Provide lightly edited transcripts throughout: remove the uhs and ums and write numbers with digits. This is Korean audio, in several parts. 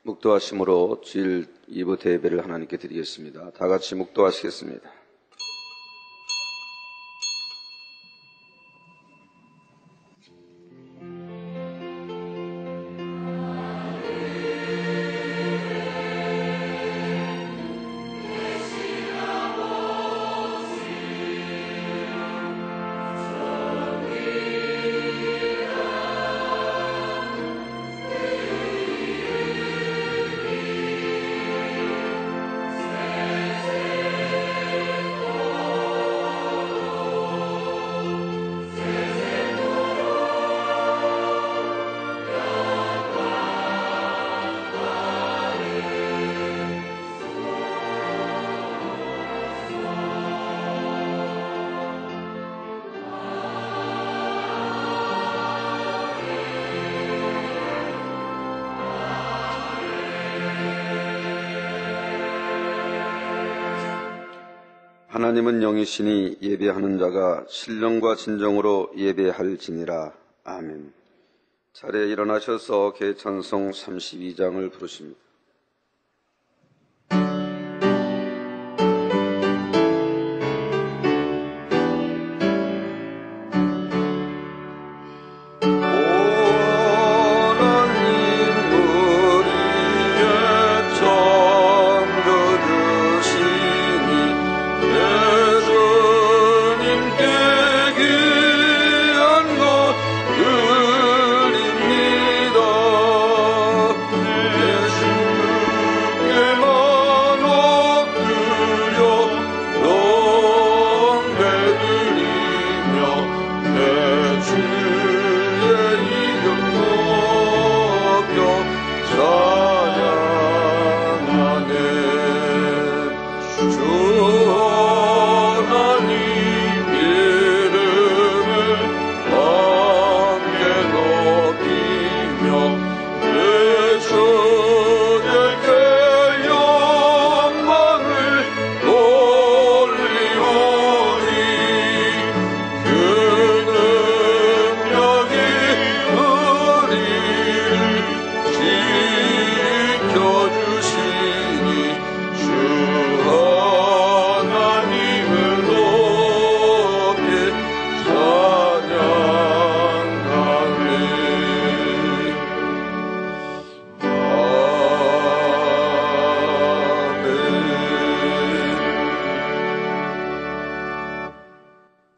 묵도하심으로 주일 2부 대예배를 하나님께 드리겠습니다. 다 같이 묵도하시겠습니다. 하나님은 영이시니 예배하는 자가 신령과 진정으로 예배할지니라. 아멘. 차례 일어나셔서 개찬송 32장을 부르십니다.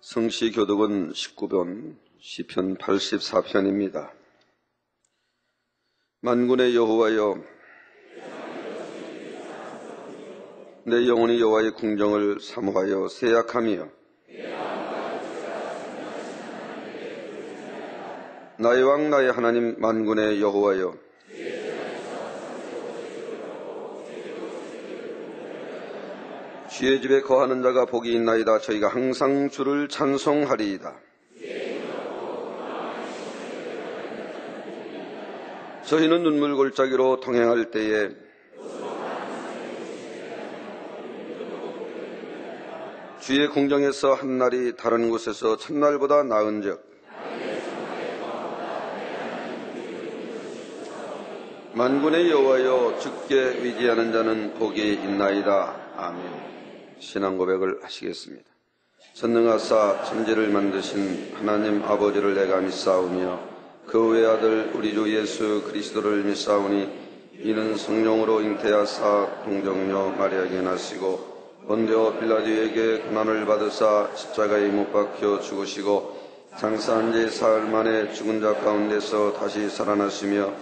성시교독은 19편, 시편 84편입니다. 만군의 여호와여, 내 영혼이 여호와의 궁정을 사모하여 세약하며 나의 왕 나의 하나님 만군의 여호와여, 주의 집에 거하는 자가 복이 있나이다. 저희가 항상 주를 찬송하리이다. 저희는 눈물 골짜기로 통행할 때에 주의 궁정에서 한 날이 다른 곳에서 첫날보다 나은즉 만군의 여호와여, 주께 위지하는 자는 복이 있나이다. 아멘. 신앙 고백을 하시겠습니다. 전능하사 천지를 만드신 하나님 아버지를 내가 믿사오며 그 외아들 우리 주 예수 그리스도를 믿사오니 이는 성령으로 잉태하사 동정녀 마리아에게 나시고 본디오 빌라도에게 고난을 받으사 십자가에 못 박혀 죽으시고 장사한 지 사흘 만에 죽은 자 가운데서 다시 살아나시며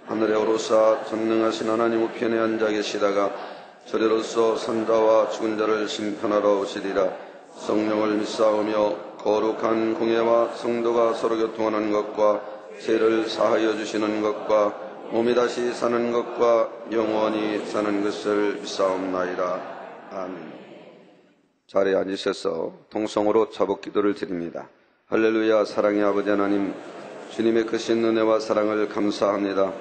하늘에 오르사 전능하신 하나님 우편에 앉아 계시다가 저리로서 산자와 죽은 자를 심판하러 오시리라. 성령을 믿사오며 거룩한 공예와 성도가 서로 교통하는 것과 죄를 사하여 주시는 것과 몸이 다시 사는 것과 영원히 사는 것을 믿사옵나이다. 아멘. 자리에 앉으셔서 통성으로 자복 기도를 드립니다. 할렐루야. 사랑의 아버지 하나님, 주님의 크신 은혜와 사랑을 감사합니다.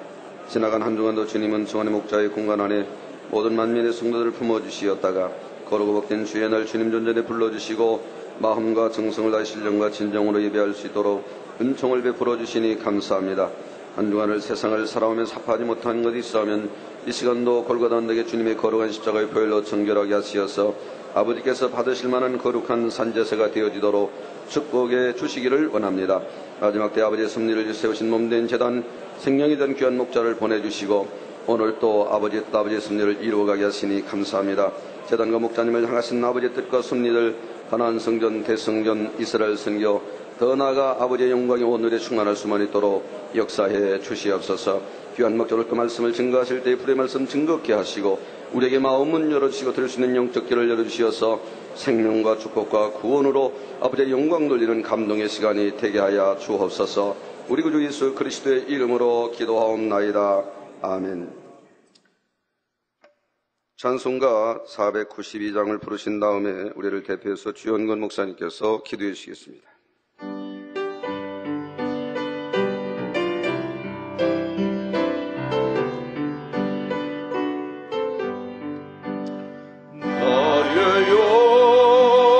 지나간 한 주간도 주님은 정원의 목자의 공간 안에 모든 만민의 성도들을 품어주시었다가 거룩고 복된 주의 날 주님 존전에 불러주시고 마음과 정성을 다해 신령과 진정으로 예배할 수 있도록 은총을 베풀어 주시니 감사합니다. 한 주간을 세상을 살아오며 사파하지 못한 것이 있어하면 이 시간도 골고다 언덕에 주님의 거룩한 십자가의 보혈로 정결하게 하시어서 아버지께서 받으실 만한 거룩한 산제사가 되어지도록 축복해 주시기를 원합니다. 마지막 때 아버지의 섭리를 세우신 몸된 제단 생명이 된 귀한 목자를 보내주시고 오늘 또 아버지의 섭리를 이루어가게 하시니 감사합니다. 제단과 목자님을 향하신 아버지의 뜻과 섭리를 가나안 성전, 대성전, 이스라엘 선교, 더 나아가 아버지의 영광이 오늘에 충만할 수만 있도록 역사해 주시옵소서. 귀한 목자를 그 말씀을 증거하실 때의 불의 말씀 증거케 하시고 우리에게 마음은 열어주시고 들을 수 있는 영적 길을 열어주시어서 생명과 축복과 구원으로 아버지의 영광 돌리는 감동의 시간이 되게 하여 주옵소서. 우리 구주 예수 그리스도의 이름으로 기도하옵나이다. 아멘. 찬송가 492장을 부르신 다음에 우리를 대표해서 주연건 목사님께서 기도해 주시겠습니다. 나의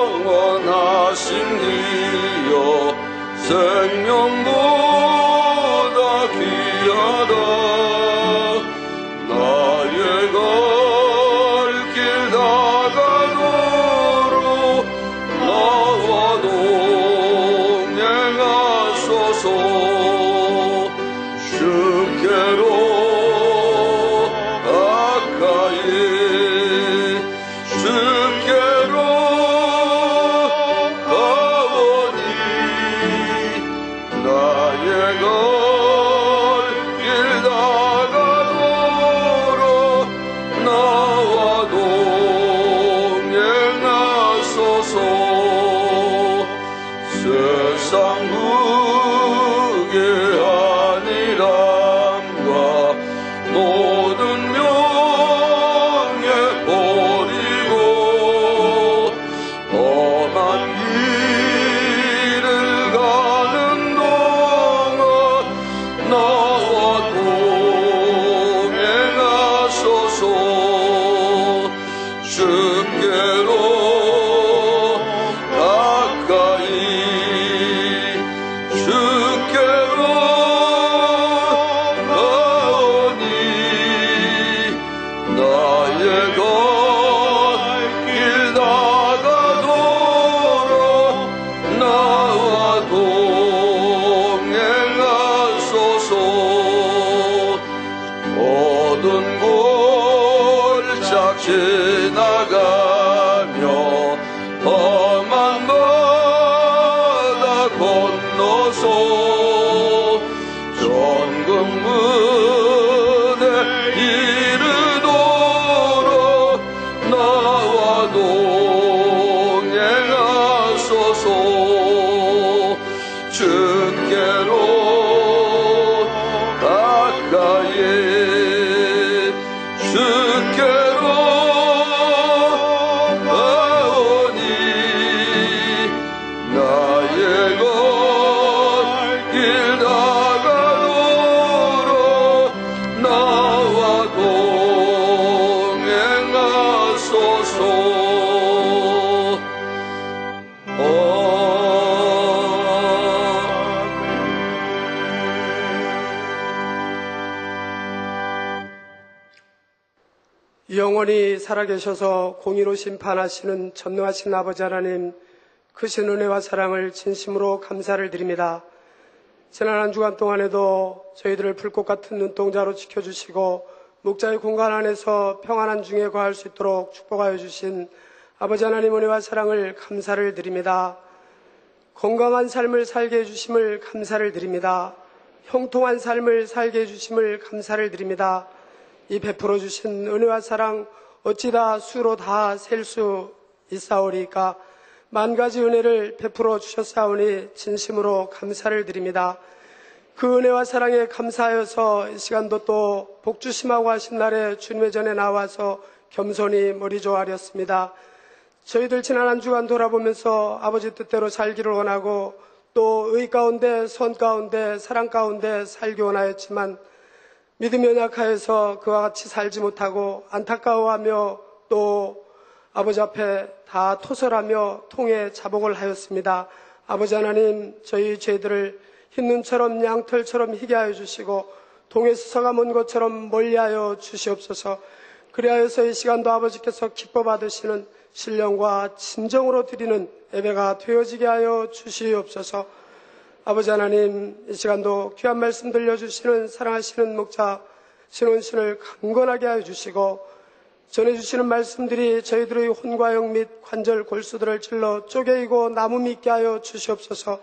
영원하신 이여 생명보다 귀하다. 나의 갈 길 다가도록 나와 동행하소서. 주께로 가까이 주께로 가오니 나의 갈 길 다가도록 나와 동행하소서. 세상 무게한이람과 모든 명예 버리고 험한 길을 가는 동안 나와 동행하소서. 주께로 가까이 주께로 가오니 나의 갈 길 다가도록 나와 동행하소서. 모든 골짝 지나가며 험한 바다 건너서 정금문에 이르도록 나와 동행하소서. 주께로 가까이 주께로 가오니 나의 갈 길 다가도록 나와 동행하소서. 영원히 살아계셔서 공의로 심판하시는 전능하신 아버지 하나님, 크신 은혜와 사랑을 진심으로 감사를 드립니다. 지난 한 주간 동안에도 저희들을 불꽃 같은 눈동자로 지켜주시고 목자의 공간 안에서 평안한 중에 거할 수 있도록 축복하여 주신 아버지 하나님 은혜와 사랑을 감사를 드립니다. 건강한 삶을 살게 해주심을 감사를 드립니다. 형통한 삶을 살게 해주심을 감사를 드립니다. 이 베풀어 주신 은혜와 사랑 어찌 다 수로 다 셀 수 있사오리까. 만 가지 은혜를 베풀어 주셨사오니 진심으로 감사를 드립니다. 그 은혜와 사랑에 감사하여서 이 시간도 또 복주심하고 하신 날에 주님의 전에 나와서 겸손히 머리 조아렸습니다. 저희들 지난 한 주간 돌아보면서 아버지 뜻대로 살기를 원하고 또 의 가운데 선 가운데 사랑 가운데 살기 원하였지만 믿음이 연약하여서 그와 같이 살지 못하고 안타까워하며 또 아버지 앞에 다 토설하며 통해 자복을 하였습니다. 아버지 하나님, 저희 죄들을 흰 눈처럼 양털처럼 희게 하여 주시고 동에서 서가 먼 것처럼 멀리하여 주시옵소서. 그리하여서 이 시간도 아버지께서 기뻐 받으시는 신령과 진정으로 드리는 예배가 되어지게 하여 주시옵소서. 아버지 하나님, 이 시간도 귀한 말씀 들려주시는 사랑하시는 목자 신원신을 강건하게 하여 주시고 전해주시는 말씀들이 저희들의 혼과형 및 관절 골수들을 찔러 쪼개이고 나무 있게 하여 주시옵소서.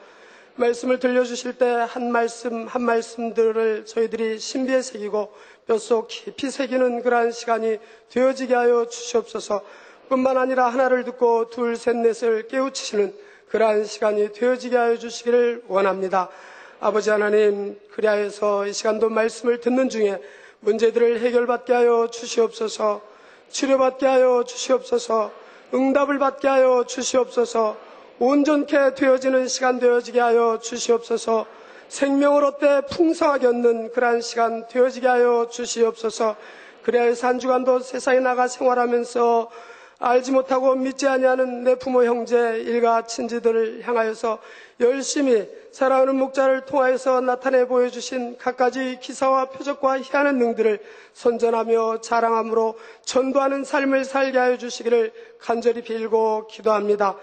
말씀을 들려주실 때 한 말씀 한 말씀들을 저희들이 신비에 새기고 뼛속 깊이 새기는 그러한 시간이 되어지게 하여 주시옵소서. 뿐만 아니라 하나를 듣고 둘, 셋, 넷을 깨우치시는 그러한 시간이 되어지게 하여 주시기를 원합니다. 아버지 하나님, 그리하여서 이 시간도 말씀을 듣는 중에 문제들을 해결받게 하여 주시옵소서. 치료받게 하여 주시옵소서. 응답을 받게 하여 주시옵소서. 온전케 되어지는 시간 되어지게 하여 주시옵소서. 생명을 얻되 풍성하게 얻는 그러한 시간 되어지게 하여 주시옵소서. 그리하여서 한 주간도 세상에 나가 생활하면서 알지 못하고 믿지 아니하는 내 부모 형제 일가 친지들을 향하여서 열심히 사랑하는 목자를 통하여서 나타내 보여주신 갖가지 기사와 표적과 희한한 능들을 선전하며 자랑함으로 전도하는 삶을 살게 하여 주시기를 간절히 빌고 기도합니다.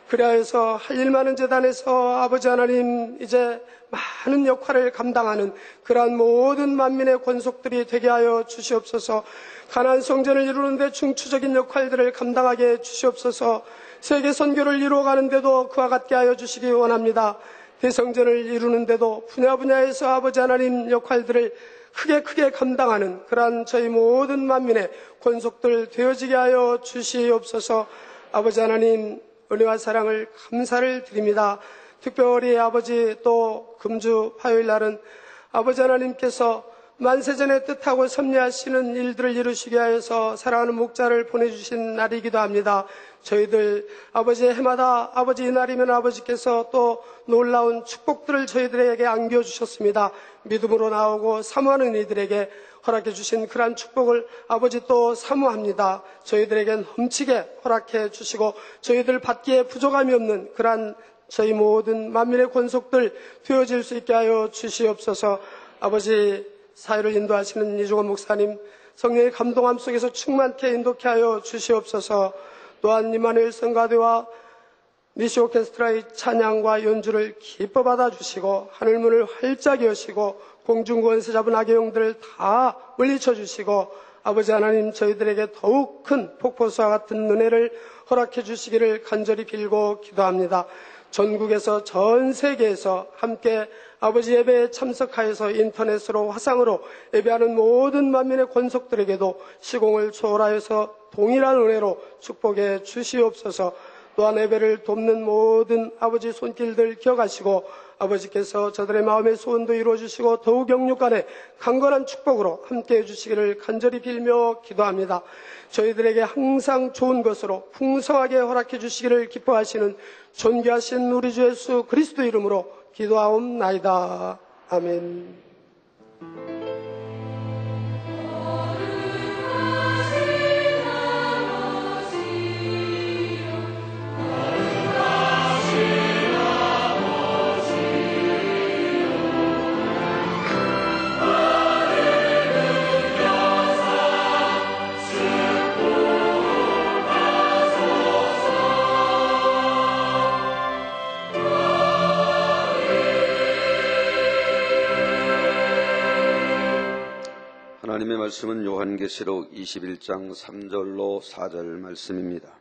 그리하여서 할 일 많은 재단에서 아버지 하나님, 이제 많은 역할을 감당하는 그러한 모든 만민의 권속들이 되게 하여 주시옵소서. 가나안 성전을 이루는 데 중추적인 역할들을 감당하게 해 주시옵소서. 세계 선교를 이루어가는데도 그와 같게 하여 주시기 원합니다. 대성전을 이루는데도 분야에서 아버지 하나님 역할들을 크게 감당하는 그러한 저희 모든 만민의 권속들 되어지게 하여 주시옵소서. 아버지 하나님, 은혜와 사랑을 감사를 드립니다. 특별히 아버지, 또 금주 화요일 날은 아버지 하나님께서 만세전의 뜻하고 섭리하시는 일들을 이루시게 하여서 사랑하는 목자를 보내주신 날이기도 합니다. 저희들 아버지의 해마다 아버지 이날이면 아버지께서 또 놀라운 축복들을 저희들에게 안겨주셨습니다. 믿음으로 나오고 사모하는 이들에게 허락해 주신 그러한 축복을 아버지 또 사모합니다. 저희들에게 넘치게 허락해 주시고 저희들 받기에 부족함이 없는 그러한 저희 모든 만민의 권속들 되어질 수 있게 하여 주시옵소서. 아버지, 사회를 인도하시는 이종원 목사님, 성령의 감동함 속에서 충만케 인도케 하여 주시옵소서. 또한 이만일 성가대와 미시 오케스트라의 찬양과 연주를 기뻐 받아주시고 하늘문을 활짝 여시고 공중권세 잡은 악의 영들을 다 물리쳐 주시고 아버지 하나님, 저희들에게 더욱 큰 폭포수와 같은 은혜를 허락해 주시기를 간절히 빌고 기도합니다. 전국에서 전 세계에서 함께 아버지 예배에 참석하여서 인터넷으로 화상으로 예배하는 모든 만민의 권속들에게도 시공을 초월하여서 동일한 은혜로 축복해 주시옵소서. 또한 예배를 돕는 모든 아버지 손길들 기억하시고 아버지께서 저들의 마음의 소원도 이루어주시고 더욱 영육간에 강건한 축복으로 함께해 주시기를 간절히 빌며 기도합니다. 저희들에게 항상 좋은 것으로 풍성하게 허락해 주시기를 기뻐하시는 존귀하신 우리 주 예수 그리스도 이름으로 기도하옵나이다. 아멘. 하나님의 말씀은 요한계시록 21장 3절로 4절 말씀입니다.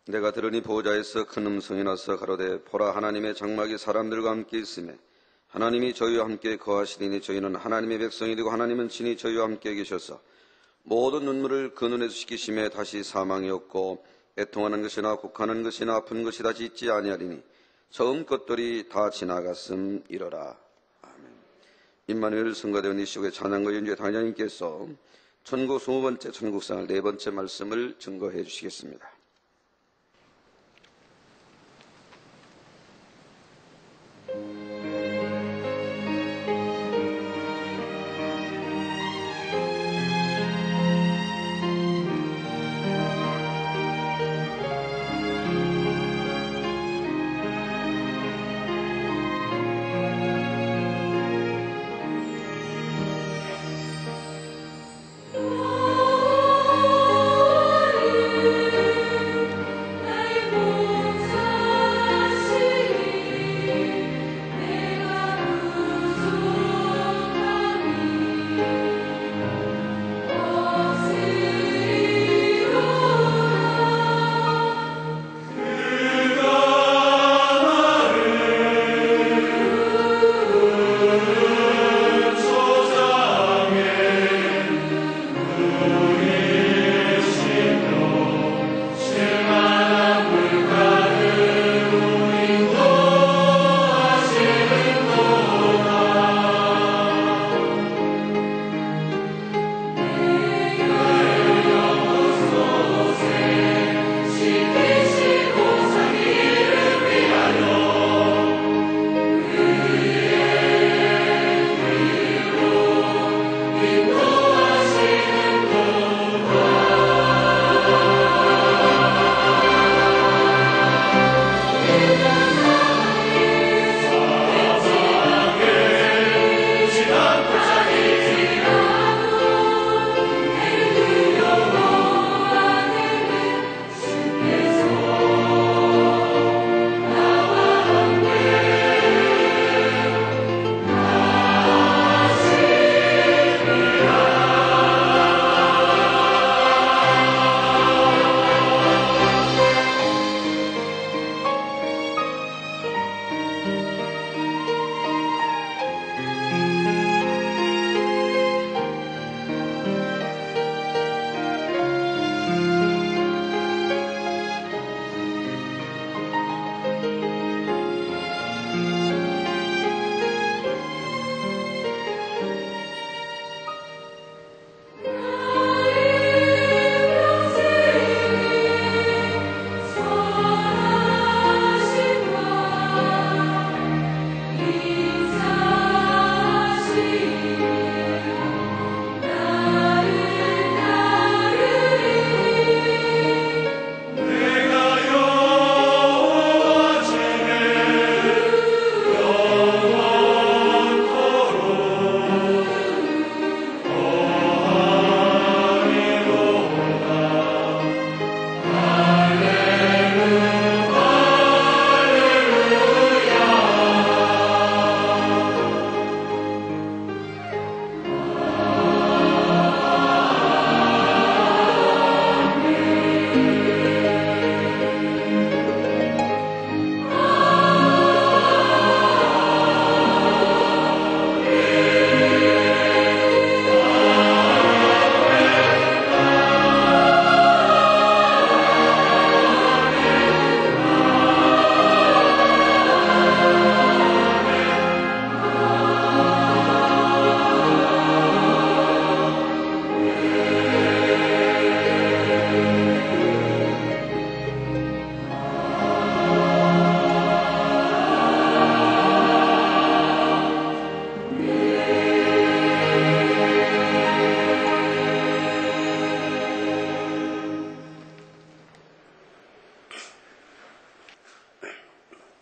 내가 들으니 보호자에서 큰 음성이 나서 가로되 보라, 하나님의 장막이 사람들과 함께 있으며 하나님이 저희와 함께 거하시리니 저희는 하나님의 백성이 되고 하나님은 친히 저희와 함께 계셔서 모든 눈물을 그 눈에서 씻기심에 다시 사망이 없고 애통하는 것이나 곡하는 것이나 아픈 것이 다시 있지 아니하리니 처음 것들이 다 지나갔음이러라. 임마누엘 성가대원 이시국의 찬양과 연주의 단장님께서 천국 20번째 천국상을 4번째 말씀을 증거해 주시겠습니다.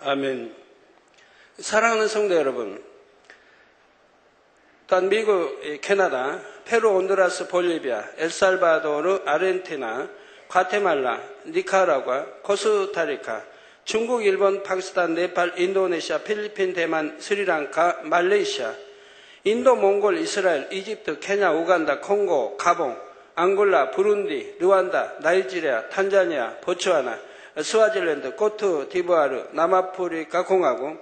아멘. 사랑하는 성도 여러분, 또한 미국, 캐나다, 페루, 온두라스, 볼리비아, 엘살바도르, 아르헨티나, 과테말라, 니카라과, 코스타리카, 중국, 일본, 파키스탄, 네팔, 인도네시아, 필리핀, 대만, 스리랑카, 말레이시아, 인도, 몽골, 이스라엘, 이집트, 케냐, 우간다, 콩고, 가봉, 앙골라, 부룬디, 르완다, 나이지리아, 탄자니아, 보츠와나, 스와질랜드, 코트 디부아르, 남아프리카 공화국,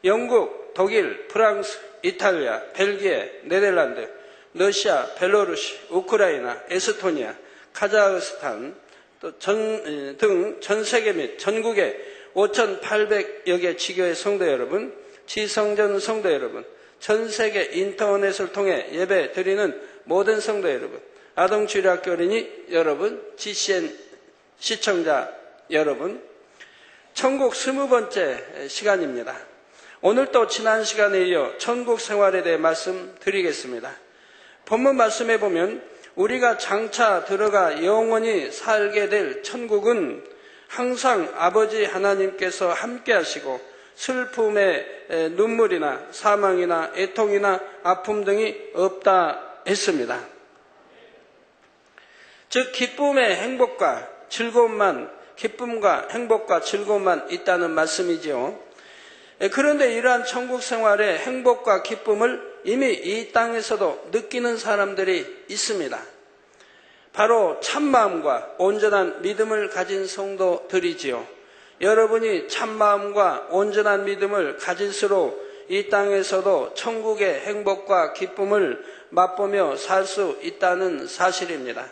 영국, 독일, 프랑스, 이탈리아, 벨기에, 네덜란드, 러시아, 벨로루시, 우크라이나, 에스토니아, 카자흐스탄 등 전 세계 및 전국의 5,800여 개 지교의 성도 여러분, 지성전 성도 여러분, 전 세계 인터넷을 통해 예배 드리는 모든 성도 여러분, 아동주일학교 어린이 여러분, GCN 시청자 여러분, 천국 20번째 시간입니다. 오늘 또 지난 시간에 이어 천국 생활에 대해 말씀드리겠습니다. 본문 말씀에 보면 우리가 장차 들어가 영원히 살게 될 천국은 항상 아버지 하나님께서 함께 하시고 슬픔의 눈물이나 사망이나 애통이나 아픔 등이 없다 했습니다. 즉 기쁨의 행복과 즐거움만, 기쁨과 행복과 즐거움만 있다는 말씀이지요. 그런데 이러한 천국 생활의 행복과 기쁨을 이미 이 땅에서도 느끼는 사람들이 있습니다. 바로 참마음과 온전한 믿음을 가진 성도들이지요. 여러분이 참마음과 온전한 믿음을 가질수록 이 땅에서도 천국의 행복과 기쁨을 맛보며 살 수 있다는 사실입니다.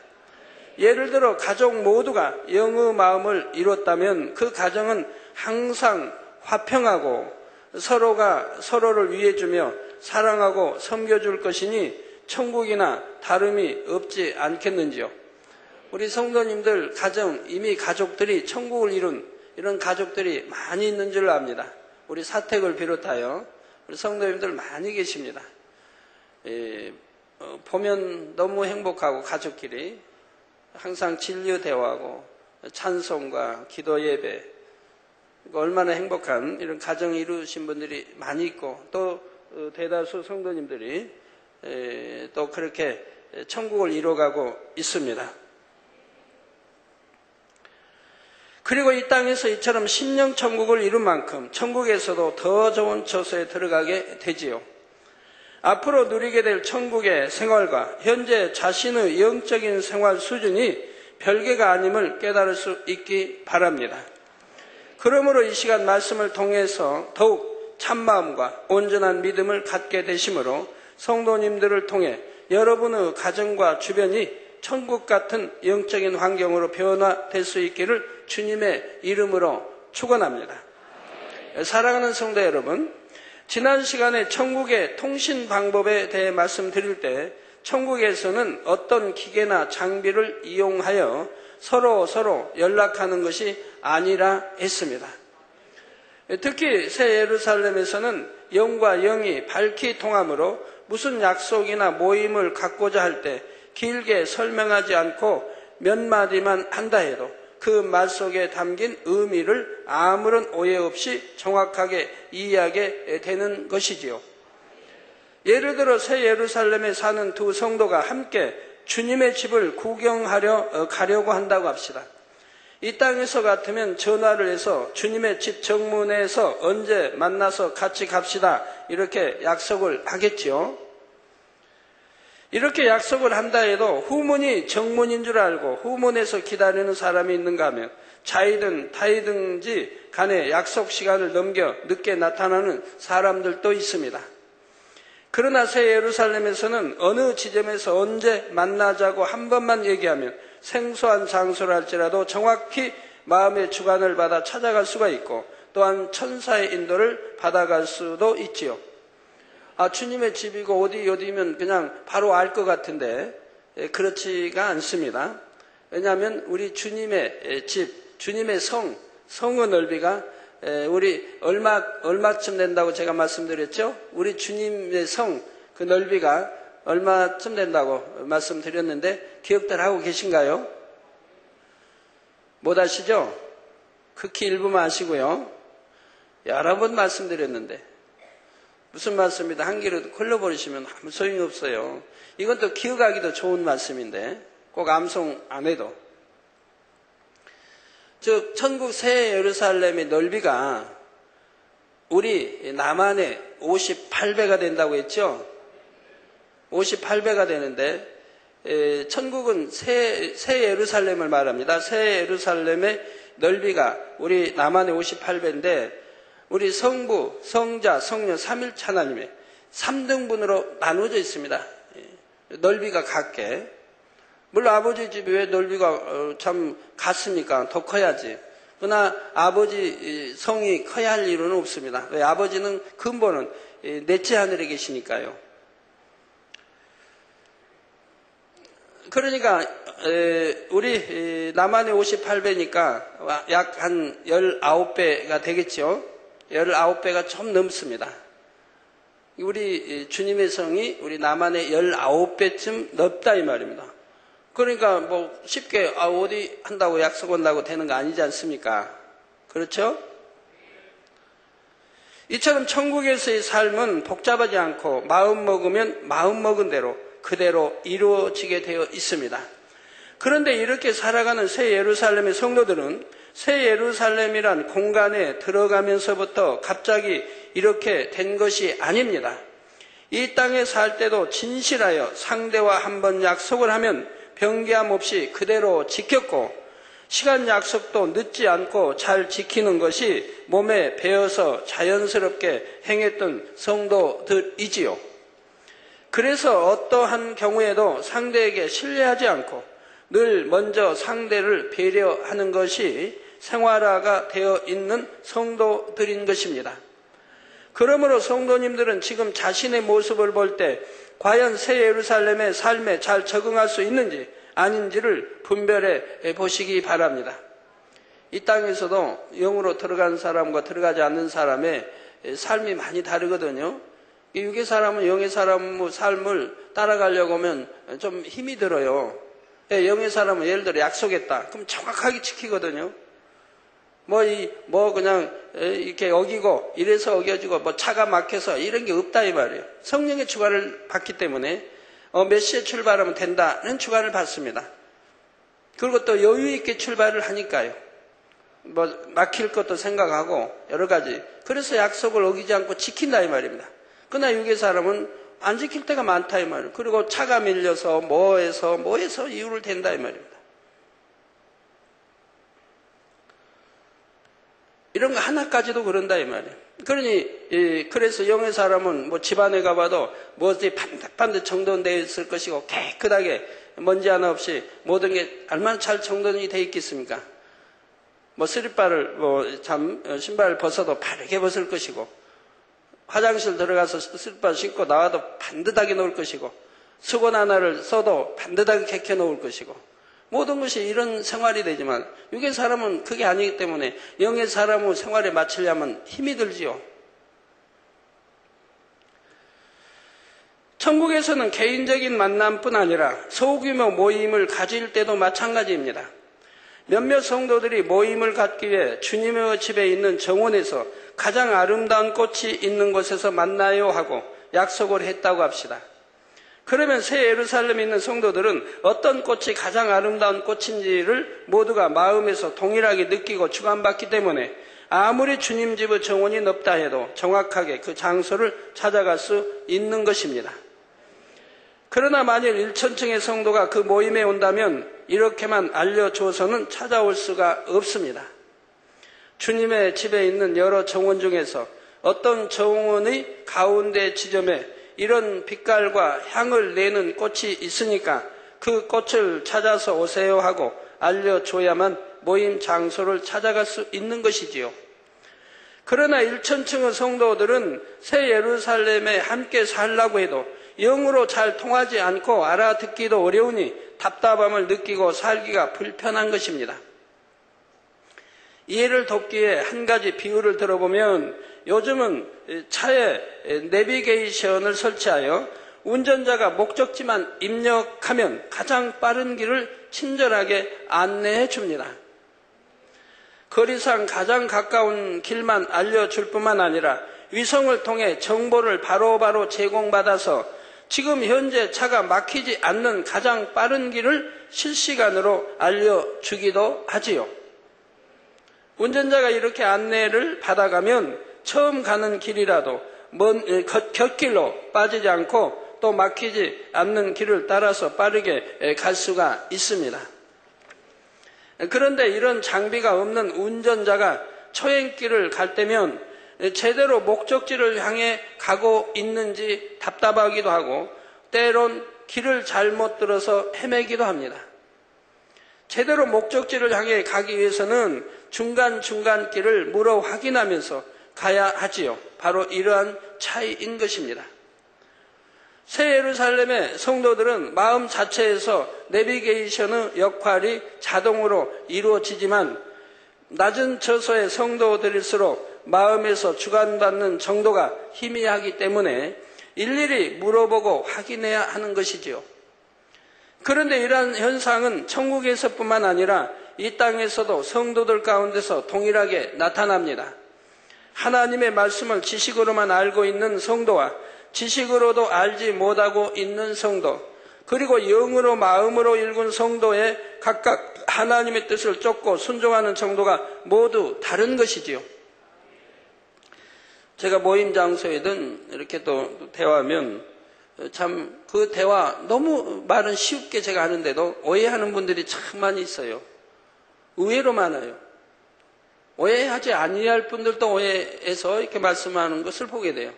예를 들어 가족 모두가 영의 마음을 이뤘다면 그 가정은 항상 화평하고 서로가 서로를 위해주며 사랑하고 섬겨줄 것이니 천국이나 다름이 없지 않겠는지요. 우리 성도님들 가정, 이미 가족들이 천국을 이룬 이런 가족들이 많이 있는 줄 압니다. 우리 사택을 비롯하여 우리 성도님들 많이 계십니다. 보면 너무 행복하고 가족끼리 항상 진료 대화하고 찬송과 기도 예배, 얼마나 행복한 이런 가정을 이루신 분들이 많이 있고 또 대다수 성도님들이 또 그렇게 천국을 이뤄가고 있습니다. 그리고 이 땅에서 이처럼 심령천국을 이룬 만큼 천국에서도 더 좋은 처소에 들어가게 되지요. 앞으로 누리게 될 천국의 생활과 현재 자신의 영적인 생활 수준이 별개가 아님을 깨달을 수 있기 바랍니다. 그러므로 이 시간 말씀을 통해서 더욱 참마음과 온전한 믿음을 갖게 되심으로 성도님들을 통해 여러분의 가정과 주변이 천국 같은 영적인 환경으로 변화될 수 있기를 주님의 이름으로 축원합니다. 사랑하는 성도 여러분, 지난 시간에 천국의 통신 방법에 대해 말씀드릴 때 천국에서는 어떤 기계나 장비를 이용하여 서로 연락하는 것이 아니라 했습니다. 특히 새 예루살렘에서는 영과 영이 밝히 통함으로 무슨 약속이나 모임을 갖고자 할 때 길게 설명하지 않고 몇 마디만 한다 해도 그 말 속에 담긴 의미를 아무런 오해 없이 정확하게 이해하게 되는 것이지요. 예를 들어 새 예루살렘에 사는 두 성도가 함께 주님의 집을 구경하려 가려고 한다고 합시다. 이 땅에서 같으면 전화를 해서 주님의 집 정문에서 언제 만나서 같이 갑시다 이렇게 약속을 하겠지요. 이렇게 약속을 한다 해도 후문이 정문인 줄 알고 후문에서 기다리는 사람이 있는가 하면 자이든 타이든지 간에 약속 시간을 넘겨 늦게 나타나는 사람들도 있습니다. 그러나 새 예루살렘에서는 어느 지점에서 언제 만나자고 한 번만 얘기하면 생소한 장소를 할지라도 정확히 마음의 주관을 받아 찾아갈 수가 있고 또한 천사의 인도를 받아갈 수도 있지요. 주님의 집이고 어디면 그냥 바로 알 것 같은데 그렇지가 않습니다. 왜냐하면 우리 주님의 집, 주님의 성의 넓이가 우리 얼마쯤 된다고 제가 말씀드렸죠? 우리 주님의 성, 그 넓이가 얼마쯤 된다고 말씀드렸는데 기억들 하고 계신가요? 못 아시죠? 극히 일부만 아시고요. 여러 번 말씀드렸는데 무슨 말씀이다 한 귀로 흘려버리시면 아무 소용이 없어요. 이건 또 기억하기도 좋은 말씀인데 꼭 암송 안 해도. 즉 천국 새 예루살렘의 넓이가 우리 남한의 58배가 된다고 했죠. 58배가 되는데 천국은 새 예루살렘을 말합니다. 새 예루살렘의 넓이가 우리 남한의 58배인데 우리 성부, 성자, 성령, 삼일체 하나님의 3등분으로 나누어져 있습니다. 넓이가 같게. 물론 아버지 집이 왜 넓이가 참 같습니까? 더 커야지. 그러나 아버지 성이 커야 할 이유는 없습니다. 왜? 아버지는 근본은 넷째 하늘에 계시니까요. 그러니까 우리 남한의 58배니까 약 한 19배가 되겠죠. 19배가 좀 넘습니다. 우리 주님의 성이 우리 남한의 19배쯤 넓다 이 말입니다. 그러니까 뭐 쉽게 어디 한다고 약속 온다고 되는 거 아니지 않습니까? 그렇죠? 이처럼 천국에서의 삶은 복잡하지 않고 마음 먹으면 마음 먹은 대로 그대로 이루어지게 되어 있습니다. 그런데 이렇게 살아가는 새 예루살렘의 성도들은 새 예루살렘이란 공간에 들어가면서부터 갑자기 이렇게 된 것이 아닙니다. 이 땅에 살 때도 진실하여 상대와 한번 약속을 하면 변개함 없이 그대로 지켰고 시간 약속도 늦지 않고 잘 지키는 것이 몸에 배어서 자연스럽게 행했던 성도들이지요. 그래서 어떠한 경우에도 상대에게 신뢰하지 않고 늘 먼저 상대를 배려하는 것이 생활화가 되어 있는 성도들인 것입니다. 그러므로 성도님들은 지금 자신의 모습을 볼 때 과연 새 예루살렘의 삶에 잘 적응할 수 있는지 아닌지를 분별해 보시기 바랍니다. 이 땅에서도 영으로 들어간 사람과 들어가지 않는 사람의 삶이 많이 다르거든요. 육의 사람은 영의 사람의 삶을 따라가려고 하면 좀 힘이 들어요. 영의 사람은 예를 들어 약속했다. 그럼 정확하게 지키거든요. 그냥 이렇게 어기고 이래서 어겨지고 뭐 차가 막혀서 이런 게 없다 이 말이에요. 성령의 주관을 받기 때문에 몇 시에 출발하면 된다는 주관을 받습니다. 그리고 또 여유 있게 출발을 하니까요. 막힐 것도 생각하고 여러 가지. 그래서 약속을 어기지 않고 지킨다 이 말입니다. 그러나 육의 사람은 안 지킬 때가 많다 이 말이에요. 그리고 차가 밀려서 뭐해서 이유를 댄다 이 말입니다. 이런 거 하나까지도 그런다 이 말이에요. 그래서 영의 사람은 집안에 가봐도 어디 반듯반듯 정돈되어 있을 것이고 깨끗하게 먼지 하나 없이 모든 게 얼마나 잘 정돈이 되어 있겠습니까? 스리퍼를 신발을 벗어도 바르게 벗을 것이고 화장실 들어가서 슬퍼 신고 나와도 반듯하게 놓을 것이고 수건 하나를 써도 반듯하게 개켜 놓을 것이고 모든 것이 이런 생활이 되지만 육의 사람은 그게 아니기 때문에 영의 사람의 생활에 맞추려면 힘이 들지요. 천국에서는 개인적인 만남뿐 아니라 소규모 모임을 가질 때도 마찬가지입니다. 몇몇 성도들이 모임을 갖기 위해 주님의 집에 있는 정원에서 가장 아름다운 꽃이 있는 곳에서 만나요 하고 약속을 했다고 합시다. 그러면 새 예루살렘에 있는 성도들은 어떤 꽃이 가장 아름다운 꽃인지를 모두가 마음에서 동일하게 느끼고 주관받기 때문에 아무리 주님 집의 정원이 넓다 해도 정확하게 그 장소를 찾아갈 수 있는 것입니다. 그러나 만일 1천층의 성도가 그 모임에 온다면 이렇게만 알려줘서는 찾아올 수가 없습니다. 주님의 집에 있는 여러 정원 중에서 어떤 정원의 가운데 지점에 이런 빛깔과 향을 내는 꽃이 있으니까 그 꽃을 찾아서 오세요 하고 알려줘야만 모임 장소를 찾아갈 수 있는 것이지요. 그러나 1천층의 성도들은 새 예루살렘에 함께 살라고 해도 영으로 잘 통하지 않고 알아듣기도 어려우니 답답함을 느끼고 살기가 불편한 것입니다. 이해를 돕기에 한 가지 비유를 들어보면 요즘은 차에 내비게이션을 설치하여 운전자가 목적지만 입력하면 가장 빠른 길을 친절하게 안내해 줍니다. 거리상 가장 가까운 길만 알려줄 뿐만 아니라 위성을 통해 정보를 바로바로 제공받아서 지금 현재 차가 막히지 않는 가장 빠른 길을 실시간으로 알려주기도 하지요. 운전자가 이렇게 안내를 받아가면 처음 가는 길이라도 먼 곁길로 빠지지 않고 또 막히지 않는 길을 따라서 빠르게 갈 수가 있습니다. 그런데 이런 장비가 없는 운전자가 초행길을 갈 때면 제대로 목적지를 향해 가고 있는지 답답하기도 하고 때론 길을 잘못 들어서 헤매기도 합니다. 제대로 목적지를 향해 가기 위해서는 중간중간 길을 물어 확인하면서 가야 하지요. 바로 이러한 차이인 것입니다. 새 예루살렘의 성도들은 마음 자체에서 내비게이션의 역할이 자동으로 이루어지지만 낮은 처소의 성도들일수록 마음에서 주관받는 정도가 희미하기 때문에 일일이 물어보고 확인해야 하는 것이지요. 그런데 이러한 현상은 천국에서뿐만 아니라 이 땅에서도 성도들 가운데서 동일하게 나타납니다. 하나님의 말씀을 지식으로만 알고 있는 성도와 지식으로도 알지 못하고 있는 성도, 그리고 영으로 마음으로 읽은 성도의 각각 하나님의 뜻을 쫓고 순종하는 정도가 모두 다른 것이지요. 제가 모임 장소에든 이렇게 또 대화하면 참 그 대화 너무 말은 쉽게 제가 하는데도 오해하는 분들이 참 많이 있어요. 의외로 많아요. 오해하지 아니할 분들도 오해해서 이렇게 말씀하는 것을 보게 돼요.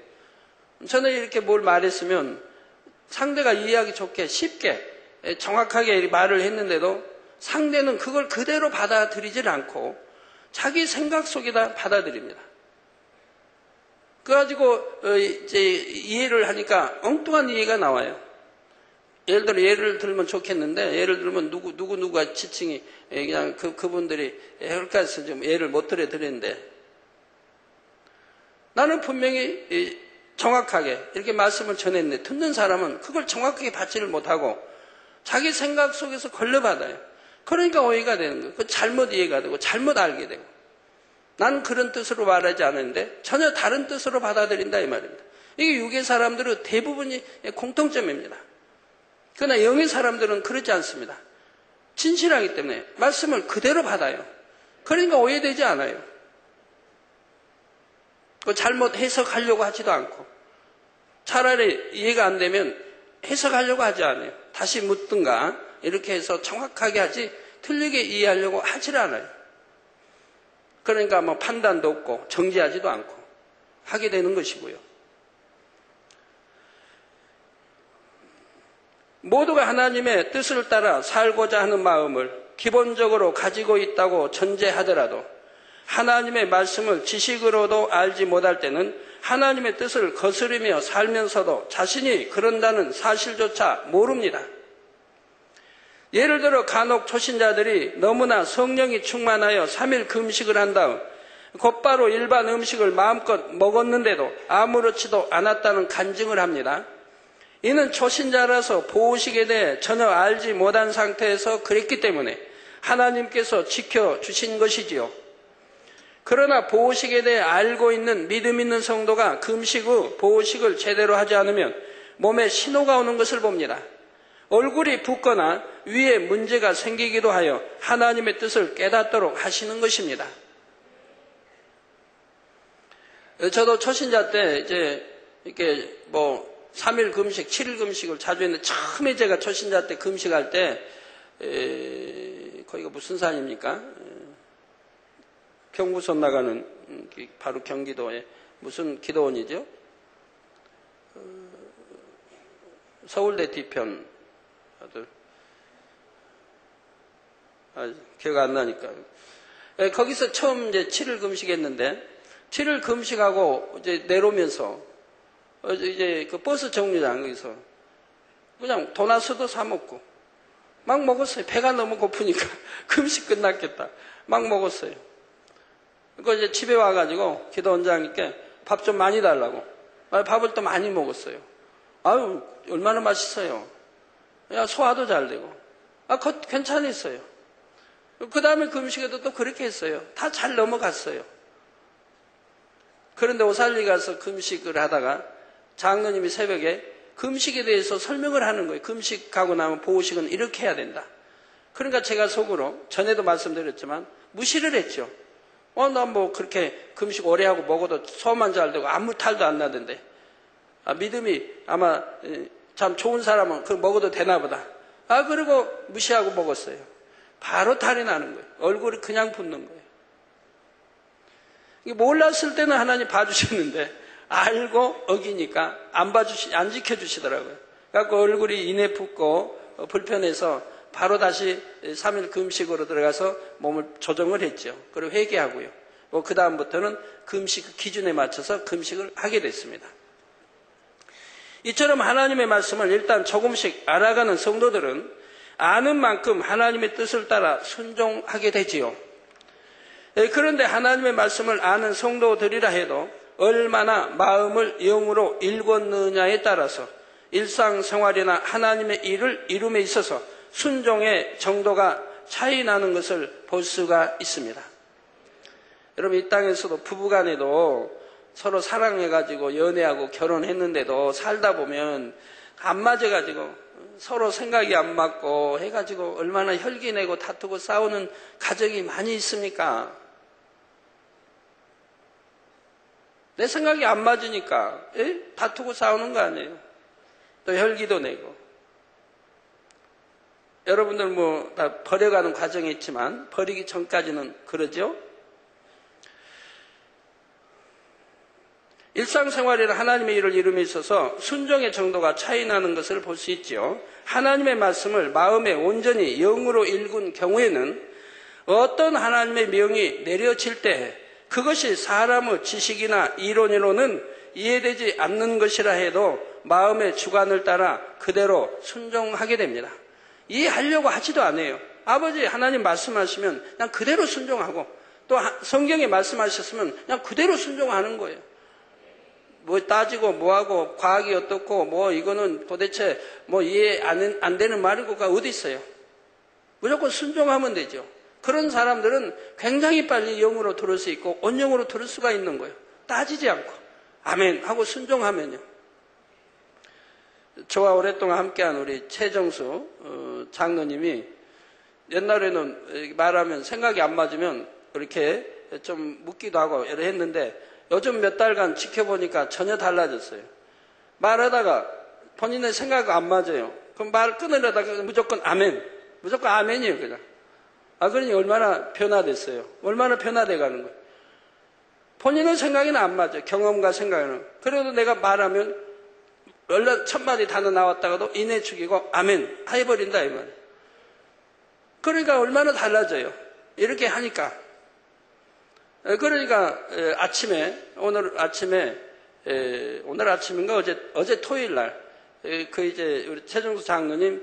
저는 이렇게 뭘 말했으면 상대가 이해하기 좋게 쉽게 정확하게 말을 했는데도 상대는 그걸 그대로 받아들이질 않고 자기 생각 속에다 받아들입니다. 그래가지고 이제 이해를 하니까 엉뚱한 이해가 나와요. 예를 들면 좋겠는데, 예를 들면 누구가 지칭이 그냥 그분들이 헷갈려서 좀 예를 못 드렸는데, 나는 분명히 정확하게 이렇게 말씀을 전했는데 듣는 사람은 그걸 정확하게 받지를 못하고 자기 생각 속에서 걸려받아요. 그러니까 오해가 되는 거예요. 그 잘못 이해가 되고 잘못 알게 되고, 나는 그런 뜻으로 말하지 않았는데 전혀 다른 뜻으로 받아들인다 이 말입니다. 이게 육의 사람들은 대부분이 공통점입니다. 그러나 영의 사람들은 그렇지 않습니다. 진실하기 때문에 말씀을 그대로 받아요. 그러니까 오해되지 않아요. 잘못 해석하려고 하지도 않고, 차라리 이해가 안 되면 해석하려고 하지 않아요. 다시 묻든가 이렇게 해서 정확하게 하지 틀리게 이해하려고 하질 않아요. 그러니까 뭐 판단도 없고 정지하지도 않고 하게 되는 것이고요. 모두가 하나님의 뜻을 따라 살고자 하는 마음을 기본적으로 가지고 있다고 전제하더라도 하나님의 말씀을 지식으로도 알지 못할 때는 하나님의 뜻을 거스르며 살면서도 자신이 그런다는 사실조차 모릅니다. 예를 들어 간혹 초신자들이 너무나 성령이 충만하여 3일 금식을 한 다음 곧바로 일반 음식을 마음껏 먹었는데도 아무렇지도 않았다는 간증을 합니다. 이는 초신자라서 보호식에 대해 전혀 알지 못한 상태에서 그랬기 때문에 하나님께서 지켜주신 것이지요. 그러나 보호식에 대해 알고 있는 믿음 있는 성도가 금식 후 보호식을 제대로 하지 않으면 몸에 신호가 오는 것을 봅니다. 얼굴이 붓거나 위에 문제가 생기기도 하여 하나님의 뜻을 깨닫도록 하시는 것입니다. 저도 초신자 때 이제 이렇게 3일 금식, 7일 금식을 자주 했는데, 처음에 제가 초신자 때 금식할 때, 거기가 무슨 산입니까? 경부선 나가는, 바로 경기도에 무슨 기도원이죠? 서울대 뒤편, 기억 안 나니까. 거기서 처음 이제 7일 금식했는데, 7일 금식하고 이제 내려오면서, 이제 그 버스 정류장 거기서 그냥 도나스도 사 먹고 막 먹었어요. 배가 너무 고프니까 금식 끝났겠다. 막 먹었어요. 그리고 이제 집에 와가지고 기도 원장님께 밥 좀 많이 달라고. 밥을 또 많이 먹었어요. 아유, 얼마나 맛있어요. 야, 소화도 잘 되고. 괜찮았어요. 그 다음에 금식에도 또 그렇게 했어요. 다 잘 넘어갔어요. 그런데 오살리 가서 금식을 하다가 장로님이 새벽에 금식에 대해서 설명을 하는 거예요. 금식하고 나면 보호식은 이렇게 해야 된다. 그러니까 제가 속으로 전에도 말씀드렸지만 무시를 했죠. 나 뭐 그렇게 금식 오래 하고 먹어도 소화만 잘 되고 아무 탈도 안 나던데. 믿음이 아마 참 좋은 사람은 그거 먹어도 되나 보다. 그리고 무시하고 먹었어요. 바로 탈이 나는 거예요. 얼굴이 그냥 붓는 거예요. 몰랐을 때는 하나님 봐주셨는데 알고 어기니까 안 지켜주시더라고요. 그래서 얼굴이 이내 붓고 불편해서 바로 다시 3일 금식으로 들어가서 몸을 조정을 했죠. 그리고 회개하고요. 그 다음부터는 금식 기준에 맞춰서 금식을 하게 됐습니다. 이처럼 하나님의 말씀을 일단 조금씩 알아가는 성도들은 아는 만큼 하나님의 뜻을 따라 순종하게 되지요. 그런데 하나님의 말씀을 아는 성도들이라 해도 얼마나 마음을 영으로 읽었느냐에 따라서 일상생활이나 하나님의 일을 이룸에 있어서 순종의 정도가 차이 나는 것을 볼 수가 있습니다. 여러분, 이 땅에서도 부부간에도 서로 사랑해가지고 연애하고 결혼했는데도 살다 보면 안 맞아가지고 서로 생각이 안 맞고 해가지고 얼마나 혈기내고 다투고 싸우는 가정이 많이 있습니까? 내 생각이 안 맞으니까 다투고 싸우는 거 아니에요. 또 혈기도 내고. 여러분들 뭐 다 버려가는 과정이 있지만 버리기 전까지는 그러죠. 일상생활이나 하나님의 일을 이룸에 있어서 순종의 정도가 차이 나는 것을 볼 수 있죠. 하나님의 말씀을 마음에 온전히 영으로 읽은 경우에는 어떤 하나님의 명이 내려질 때 그것이 사람의 지식이나 이론으로는 이해되지 않는 것이라 해도 마음의 주관을 따라 그대로 순종하게 됩니다. 이해하려고 하지도 않아요. 아버지 하나님 말씀하시면 그냥 그대로 순종하고 또 성경에 말씀하셨으면 그냥 그대로 순종하는 거예요. 뭐 따지고 뭐하고 과학이 어떻고 뭐 이거는 도대체 뭐 이해 안 되는 말이고가 어디 있어요. 무조건 순종하면 되죠. 그런 사람들은 굉장히 빨리 영으로 들을 수 있고 온영으로 들을 수가 있는 거예요. 따지지 않고 아멘 하고 순종하면요. 저와 오랫동안 함께한 우리 최정수 장로님이 옛날에는 말하면 생각이 안 맞으면 이렇게 좀 묻기도 하고 이렇게 했는데 요즘 몇 달간 지켜보니까 전혀 달라졌어요. 말하다가 본인의 생각이 안 맞아요. 그럼 말 끊으려다가 무조건 아멘. 무조건 아멘이에요, 그냥. 그러니 얼마나 변화됐어요. 얼마나 변화돼 가는 거예요. 본인의 생각에는 안 맞아요. 경험과 생각에는. 그래도 내가 말하면 원래 첫 마디 단어 나왔다가도 이내 죽이고 아멘 해버린다 이 말이에요. 그러니까 얼마나 달라져요. 이렇게 하니까. 그러니까 오늘 아침인가 어제 토요일 날 이제 우리 최정수 장로님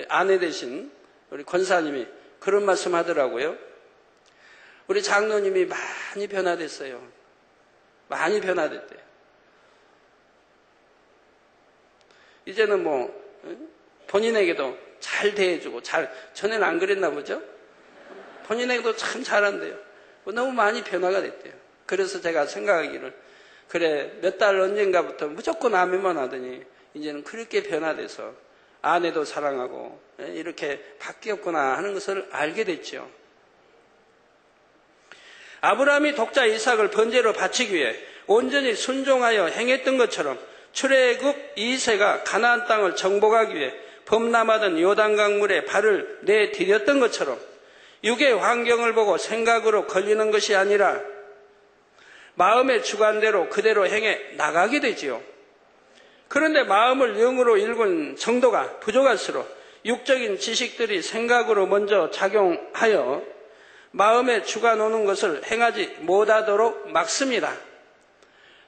아내 되신 우리 권사님이 그런 말씀 하더라고요. 우리 장로님이 많이 변화됐어요. 많이 변화됐대요. 이제는 뭐 본인에게도 잘 대해주고 전에는 안 그랬나 보죠. 본인에게도 참 잘한대요. 너무 많이 변화가 됐대요. 그래서 제가 생각하기를 그래 몇 달 언젠가부터 무조건 아멘만 하더니 이제는 그렇게 변화돼서 아내도 사랑하고 이렇게 바뀌었구나 하는 것을 알게 됐죠. 아브라함이 독자 이삭을 번제로 바치기 위해 온전히 순종하여 행했던 것처럼 출애굽 2세가 가나안 땅을 정복하기 위해 범람하던 요단강 물에 발을 내디뎠던 것처럼 육의 환경을 보고 생각으로 걸리는 것이 아니라 마음의 주관대로 그대로 행해 나가게 되지요. 그런데 마음을 영으로 읽은 정도가 부족할수록 육적인 지식들이 생각으로 먼저 작용하여 마음에 주관 오는 것을 행하지 못하도록 막습니다.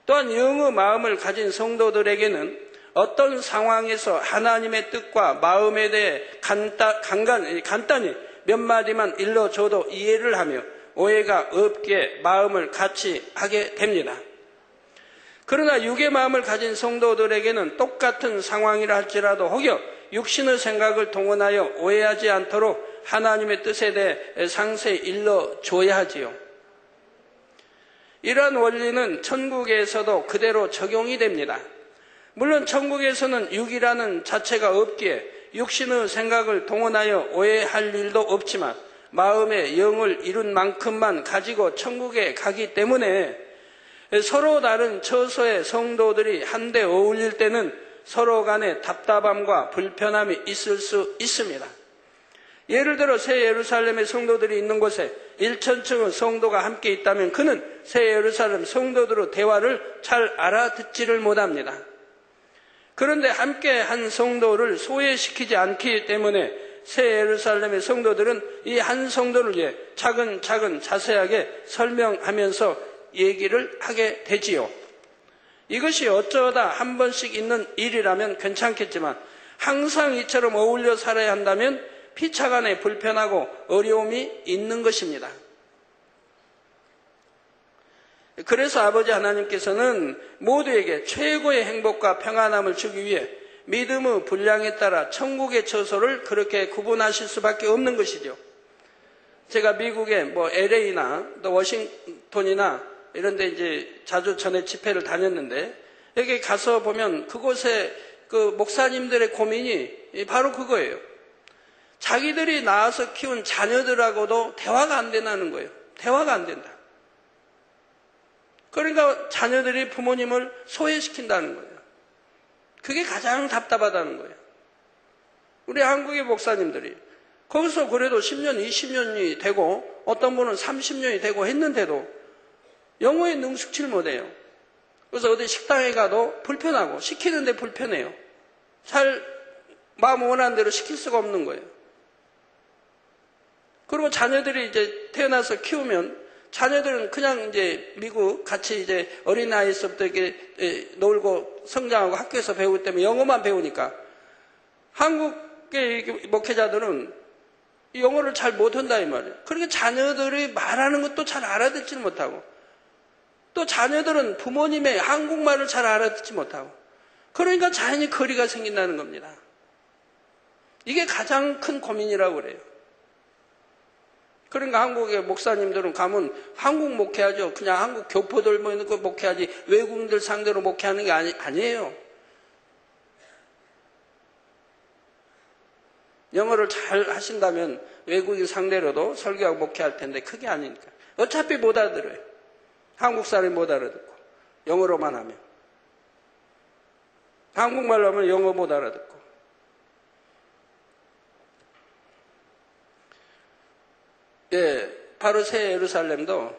또한 영의 마음을 가진 성도들에게는 어떤 상황에서 하나님의 뜻과 마음에 대해 간단히 몇 마디만 일러줘도 이해를 하며 오해가 없게 마음을 같이 하게 됩니다. 그러나 육의 마음을 가진 성도들에게는 똑같은 상황이라 할지라도 혹여 육신의 생각을 동원하여 오해하지 않도록 하나님의 뜻에 대해 상세히 일러줘야 하지요. 이러한 원리는 천국에서도 그대로 적용이 됩니다. 물론 천국에서는 육이라는 자체가 없기에 육신의 생각을 동원하여 오해할 일도 없지만 마음의 영을 이룬 만큼만 가지고 천국에 가기 때문에 서로 다른 처소의 성도들이 한데 어울릴 때는 서로 간에 답답함과 불편함이 있을 수 있습니다. 예를 들어 새 예루살렘의 성도들이 있는 곳에 1천층의 성도가 함께 있다면 그는 새 예루살렘 성도들의 대화를 잘 알아듣지를 못합니다. 그런데 함께 한 성도를 소외시키지 않기 때문에 새 예루살렘의 성도들은 이 한 성도를 위해 차근차근 자세하게 설명하면서 얘기를 하게 되지요. 이것이 어쩌다 한 번씩 있는 일이라면 괜찮겠지만 항상 이처럼 어울려 살아야 한다면 피차간에 불편하고 어려움이 있는 것입니다. 그래서 아버지 하나님께서는 모두에게 최고의 행복과 평안함을 주기 위해 믿음의 분량에 따라 천국의 처소를 그렇게 구분하실 수밖에 없는 것이죠. 제가 미국의 LA나 또 워싱턴이나 이런 데 이제 자주 전에 집회를 다녔는데 여기 가서 보면 그곳에 그 목사님들의 고민이 바로 그거예요. 자기들이 낳아서 키운 자녀들하고도 대화가 안 된다는 거예요. 대화가 안 된다. 그러니까 자녀들이 부모님을 소외시킨다는 거예요. 그게 가장 답답하다는 거예요. 우리 한국의 목사님들이 거기서 그래도 10년, 20년이 되고 어떤 분은 30년이 되고 했는데도 영어에 능숙치를 못해요. 그래서 어디 식당에 가도 불편하고 시키는데 불편해요. 잘 마음 원하는 대로 시킬 수가 없는 거예요. 그리고 자녀들이 이제 태어나서 키우면 자녀들은 그냥 이제 미국 같이 이제 어린아이에서부터 이렇게 놀고 성장하고 학교에서 배우기 때문에 영어만 배우니까 한국의 목회자들은 영어를 잘 못한다 이 말이에요. 그러니까 자녀들이 말하는 것도 잘 알아듣지는 못하고 또 자녀들은 부모님의 한국말을 잘 알아듣지 못하고 그러니까 자연히 거리가 생긴다는 겁니다. 이게 가장 큰 고민이라고 그래요. 그러니까 한국의 목사님들은 가면 한국 목회하죠. 그냥 한국 교포들 뭐 이런 거 목회하지 외국인들 상대로 목회하는 게 아니에요. 영어를 잘 하신다면 외국인 상대로도 설교하고 목회할 텐데 그게 아니니까. 어차피 못 알아들어요. 한국 사람이 못 알아듣고 영어로만 하면. 한국말로 하면 영어 못 알아듣고. 예, 바로 새 예루살렘도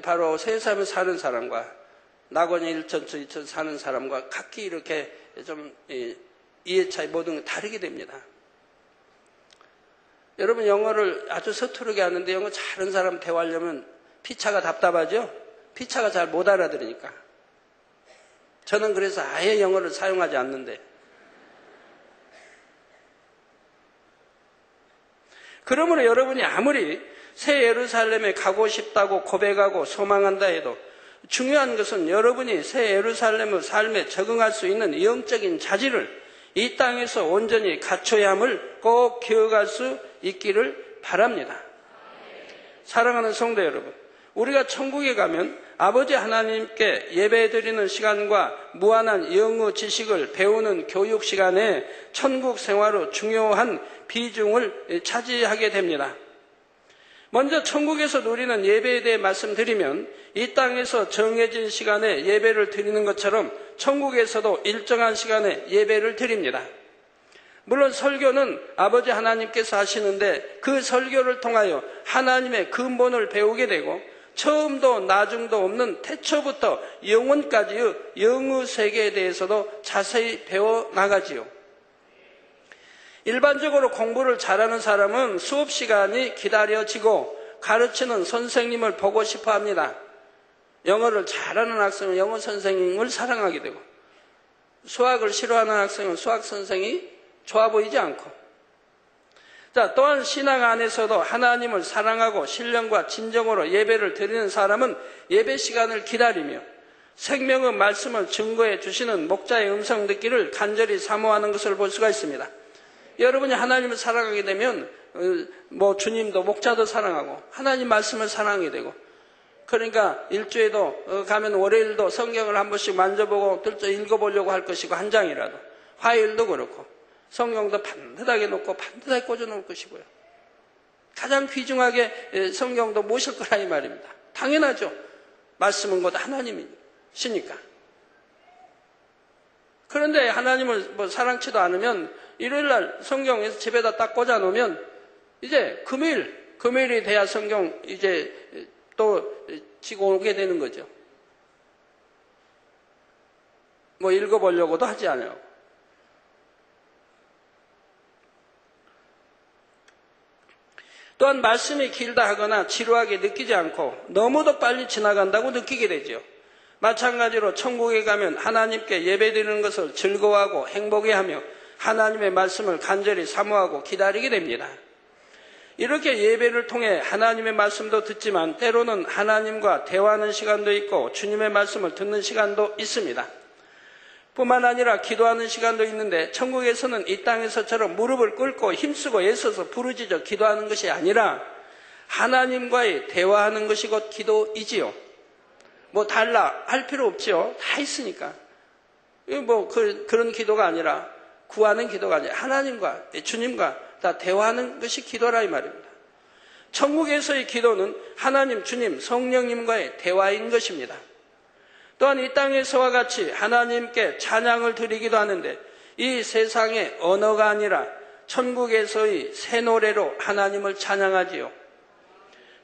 바로 세상에 사는 사람과 낙원의 1천층, 2천 사는 사람과 각기 이렇게 좀 이해 차이 모든 게 다르게 됩니다. 여러분 영어를 아주 서투르게 하는데 영어 잘하는 사람 대화하려면 피차가 답답하죠? 피차가 잘 못 알아들으니까. 저는 그래서 아예 영어를 사용하지 않는데. 그러므로 여러분이 아무리 새 예루살렘에 가고 싶다고 고백하고 소망한다 해도 중요한 것은 여러분이 새 예루살렘의 삶에 적응할 수 있는 영적인 자질을 이 땅에서 온전히 갖춰야 함을 꼭 기억할 수 있기를 바랍니다. 사랑하는 성도 여러분, 우리가 천국에 가면 아버지 하나님께 예배드리는 시간과 무한한 영어 지식을 배우는 교육 시간에 천국 생활의 중요한 비중을 차지하게 됩니다. 먼저 천국에서 누리는 예배에 대해 말씀드리면 이 땅에서 정해진 시간에 예배를 드리는 것처럼 천국에서도 일정한 시간에 예배를 드립니다. 물론 설교는 아버지 하나님께서 하시는데 그 설교를 통하여 하나님의 근본을 배우게 되고 처음도 나중도 없는 태초부터 영원까지의 영의 세계에 대해서도 자세히 배워나가지요. 일반적으로 공부를 잘하는 사람은 수업 시간이 기다려지고 가르치는 선생님을 보고 싶어 합니다. 영어를 잘하는 학생은 영어 선생님을 사랑하게 되고 수학을 싫어하는 학생은 수학 선생이 좋아 보이지 않고 자, 또한 신앙 안에서도 하나님을 사랑하고 신령과 진정으로 예배를 드리는 사람은 예배 시간을 기다리며 생명의 말씀을 증거해 주시는 목자의 음성 듣기를 간절히 사모하는 것을 볼 수가 있습니다. 여러분이 하나님을 사랑하게 되면 뭐 주님도 목자도 사랑하고 하나님 말씀을 사랑하게 되고, 그러니까 일주에도 가면 월요일도 성경을 한 번씩 만져보고 읽어보려고 할 것이고, 한 장이라도. 화요일도 그렇고 성경도 반듯하게 놓고 반듯하게 꽂아놓을 것이고요. 가장 귀중하게 성경도 모실 거라 이 말입니다. 당연하죠. 말씀은 곧 하나님이시니까. 그런데 하나님을 뭐 사랑치도 않으면 일요일날 성경에서 집에다 딱 꽂아놓으면 이제 금요일이 돼야 성경 이제 또 지고 오게 되는 거죠. 뭐 읽어보려고도 하지 않아요. 또한 말씀이 길다 하거나 지루하게 느끼지 않고 너무도 빨리 지나간다고 느끼게 되죠. 마찬가지로 천국에 가면 하나님께 예배드리는 것을 즐거워하고 행복해하며 하나님의 말씀을 간절히 사모하고 기다리게 됩니다. 이렇게 예배를 통해 하나님의 말씀도 듣지만 때로는 하나님과 대화하는 시간도 있고 주님의 말씀을 듣는 시간도 있습니다. 뿐만 아니라 기도하는 시간도 있는데, 천국에서는 이 땅에서처럼 무릎을 꿇고 힘쓰고 애써서 부르짖어 기도하는 것이 아니라 하나님과의 대화하는 것이 곧 기도이지요. 뭐 달라 할 필요 없지요. 다 있으니까. 뭐 그런 기도가 아니라, 구하는 기도가 아니라 하나님과 주님과 다 대화하는 것이 기도라 이 말입니다. 천국에서의 기도는 하나님, 주님, 성령님과의 대화인 것입니다. 또한 이 땅에서와 같이 하나님께 찬양을 드리기도 하는데, 이 세상의 언어가 아니라 천국에서의 새 노래로 하나님을 찬양하지요.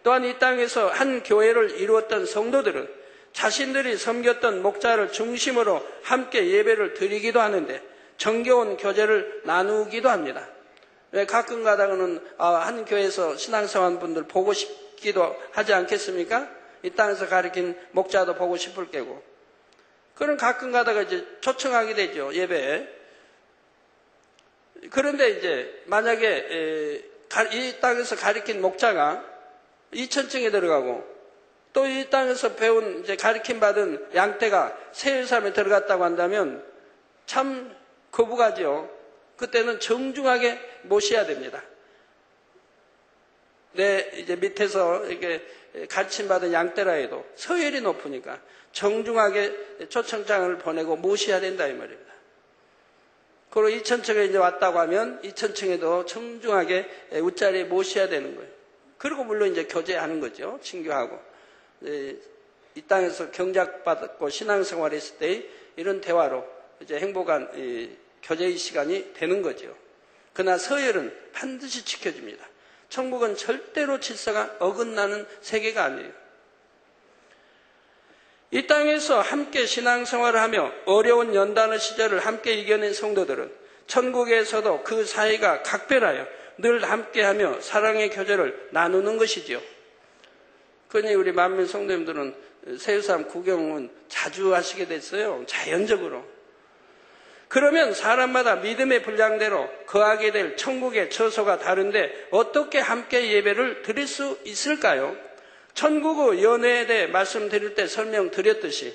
또한 이 땅에서 한 교회를 이루었던 성도들은 자신들이 섬겼던 목자를 중심으로 함께 예배를 드리기도 하는데 정겨운 교제를 나누기도 합니다. 왜 가끔 가다가는 한 교회에서 신앙생활 분들 보고 싶기도 하지 않겠습니까? 이 땅에서 가르친 목자도 보고 싶을 게고. 그럼 가끔 가다가 이제 초청하게 되죠, 예배에. 그런데 이제 만약에 이 땅에서 가르친 목자가 2000층에 들어가고 또 이 땅에서 배운 이제 가르침 받은 양떼가 세일삼에 들어갔다고 한다면 참 거부가지요. 그때는 정중하게 모셔야 됩니다. 내 이제 밑에서 이렇게 가르침 받은 양떼라 해도 서열이 높으니까 정중하게 초청장을 보내고 모셔야 된다 이 말입니다. 그리고 2000층에 이제 왔다고 하면 2000층에도 정중하게 웃자리에 모셔야 되는 거예요. 그리고 물론 이제 교제하는 거죠. 친교하고. 이 땅에서 경작받고 신앙생활을 했을 때 이런 대화로 이제 행복한 교제의 시간이 되는 거죠. 그러나 서열은 반드시 지켜줍니다. 천국은 절대로 질서가 어긋나는 세계가 아니에요. 이 땅에서 함께 신앙생활을 하며 어려운 연단의 시절을 함께 이겨낸 성도들은 천국에서도 그 사이가 각별하여 늘 함께하며 사랑의 교제를 나누는 것이지요. 그러니 우리 만민 성도님들은 세우삼 구경은 자주 하시게 됐어요. 자연적으로. 그러면 사람마다 믿음의 분량대로 거하게 될 천국의 처소가 다른데 어떻게 함께 예배를 드릴 수 있을까요? 천국의 연회에 대해 말씀드릴 때 설명드렸듯이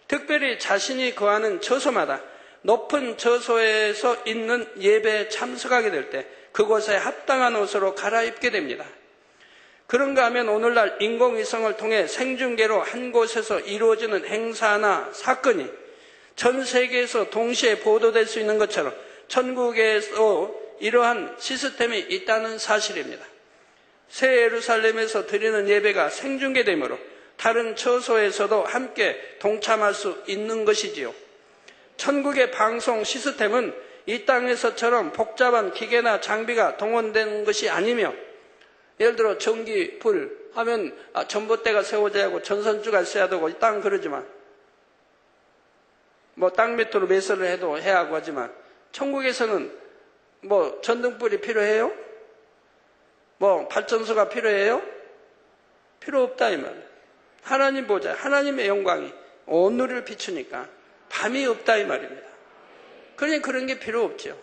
특별히 자신이 거하는 처소마다 높은 처소에서 있는 예배에 참석하게 될 때 그곳에 합당한 옷으로 갈아입게 됩니다. 그런가 하면 오늘날 인공위성을 통해 생중계로 한 곳에서 이루어지는 행사나 사건이 전 세계에서 동시에 보도될 수 있는 것처럼 천국에서 이러한 시스템이 있다는 사실입니다. 새 예루살렘에서 드리는 예배가 생중계되므로 다른 처소에서도 함께 동참할 수 있는 것이지요. 천국의 방송 시스템은 이 땅에서처럼 복잡한 기계나 장비가 동원된 것이 아니며, 예를 들어 전기, 불 하면 전봇대가 세워져야 하고 전선주가 있어야 되고 이 땅은 그러지만, 뭐 땅 밑으로 매설을 해도 해야 하고 하지만 천국에서는 뭐 전등불이 필요해요? 뭐 발전소가 필요해요? 필요 없다 이 말. 하나님 보자. 하나님의 영광이 온 누리를 비추니까 밤이 없다 이 말입니다. 그러니 그런 게 필요 없죠.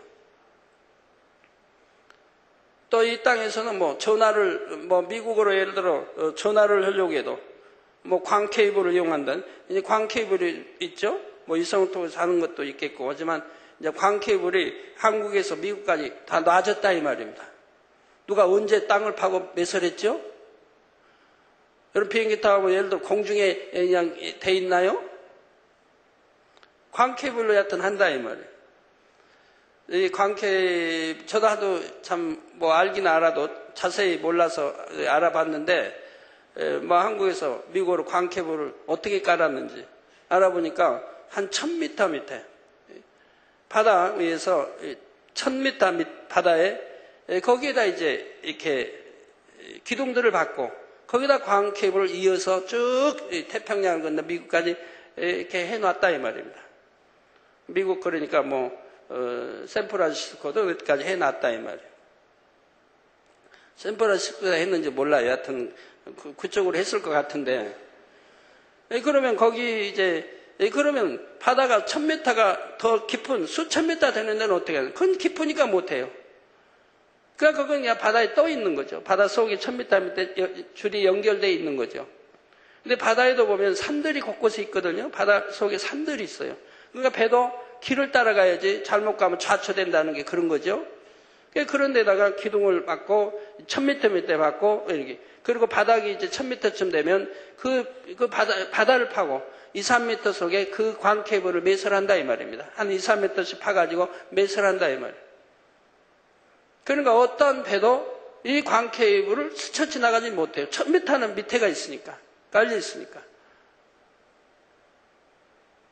또 이 땅에서는 뭐 전화를 뭐 미국으로 예를 들어 전화를 하려고 해도 뭐 광 케이블을 이용한다는, 이제 광 케이블이 있죠. 뭐 이성을 통해서 하는 것도 있겠고 하지만 이제 광케이블이 한국에서 미국까지 다 놔졌다 이 말입니다. 누가 언제 땅을 파고 매설했죠? 여러분 비행기 타고 예를 들어 공중에 그냥 돼 있나요? 광케이블로 여하튼 한다 이 말이에요. 이 저도 하도 참 뭐 알긴 알아도 자세히 몰라서 알아봤는데 뭐 한국에서 미국으로 광케이블을 어떻게 깔았는지 알아보니까 한 1000m 밑에 바다 위에서 1000m 밑 바다에 거기에다 이제 이렇게 기둥들을 받고 거기다 광케이블을 이어서 쭉 태평양을 건너 미국까지 이렇게 해놨다 이 말입니다. 미국 그러니까 뭐 샌프란시스코도 여기까지 해놨다 이 말이에요. 샌프란시스코에 했는지 몰라요. 여하튼 그쪽으로 했을 것 같은데 그러면 거기 이제 그러면 바다가 1000m가 더 깊은 수천 미터 되는 데는 어떻게 해요? 그건 깊으니까 못해요. 그러니까 그건 그냥 바다에 떠 있는 거죠. 바다 속에 1000m 밑에 줄이 연결되어 있는 거죠. 근데 바다에도 보면 산들이 곳곳에 있거든요. 바다 속에 산들이 있어요. 그러니까 배도 길을 따라가야지 잘못 가면 좌초된다는 게 그런 거죠. 그런 데다가 기둥을 막고 1000m 밑에 막고 이렇게 그리고 바닥이 이제 1000m쯤 되면 그 바다를 파고 2, 3m 속에 그 광케이블을 매설한다 이 말입니다. 한 2, 3m씩 파가지고 매설한다 이 말이에요. 그러니까 어떤 배도 이 광케이블을 스쳐 지나가지 못해요. 1000m는 밑에가 있으니까 깔려 있으니까.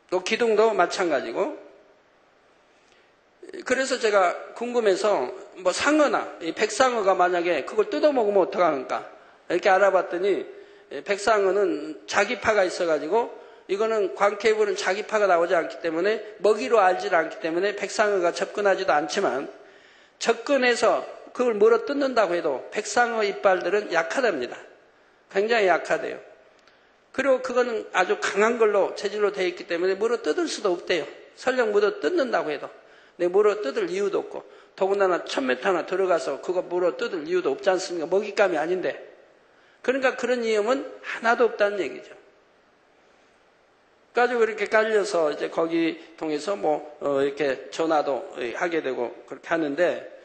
또 기둥도 마찬가지고. 그래서 제가 궁금해서 뭐 상어나 이 백상어가 만약에 그걸 뜯어먹으면 어떡하는가 이렇게 알아봤더니 백상어는 자기파가 있어가지고 이거는 광케이블은 자기파가 나오지 않기 때문에 먹이로 알지 않기 때문에 백상어가 접근하지도 않지만 접근해서 그걸 물어 뜯는다고 해도 백상어 이빨들은 약하답니다. 굉장히 약하대요. 그리고 그거는 아주 강한 걸로 재질로 되어 있기 때문에 물어 뜯을 수도 없대요. 설령 물어 뜯는다고 해도. 물어 뜯을 이유도 없고 더군다나 1000m나 들어가서 그거 물어 뜯을 이유도 없지 않습니까? 먹잇감이 아닌데. 그러니까 그런 위험은 하나도 없다는 얘기죠. 가지고 이렇게 깔려서 이제 거기 통해서 이렇게 전화도 하게 되고 그렇게 하는데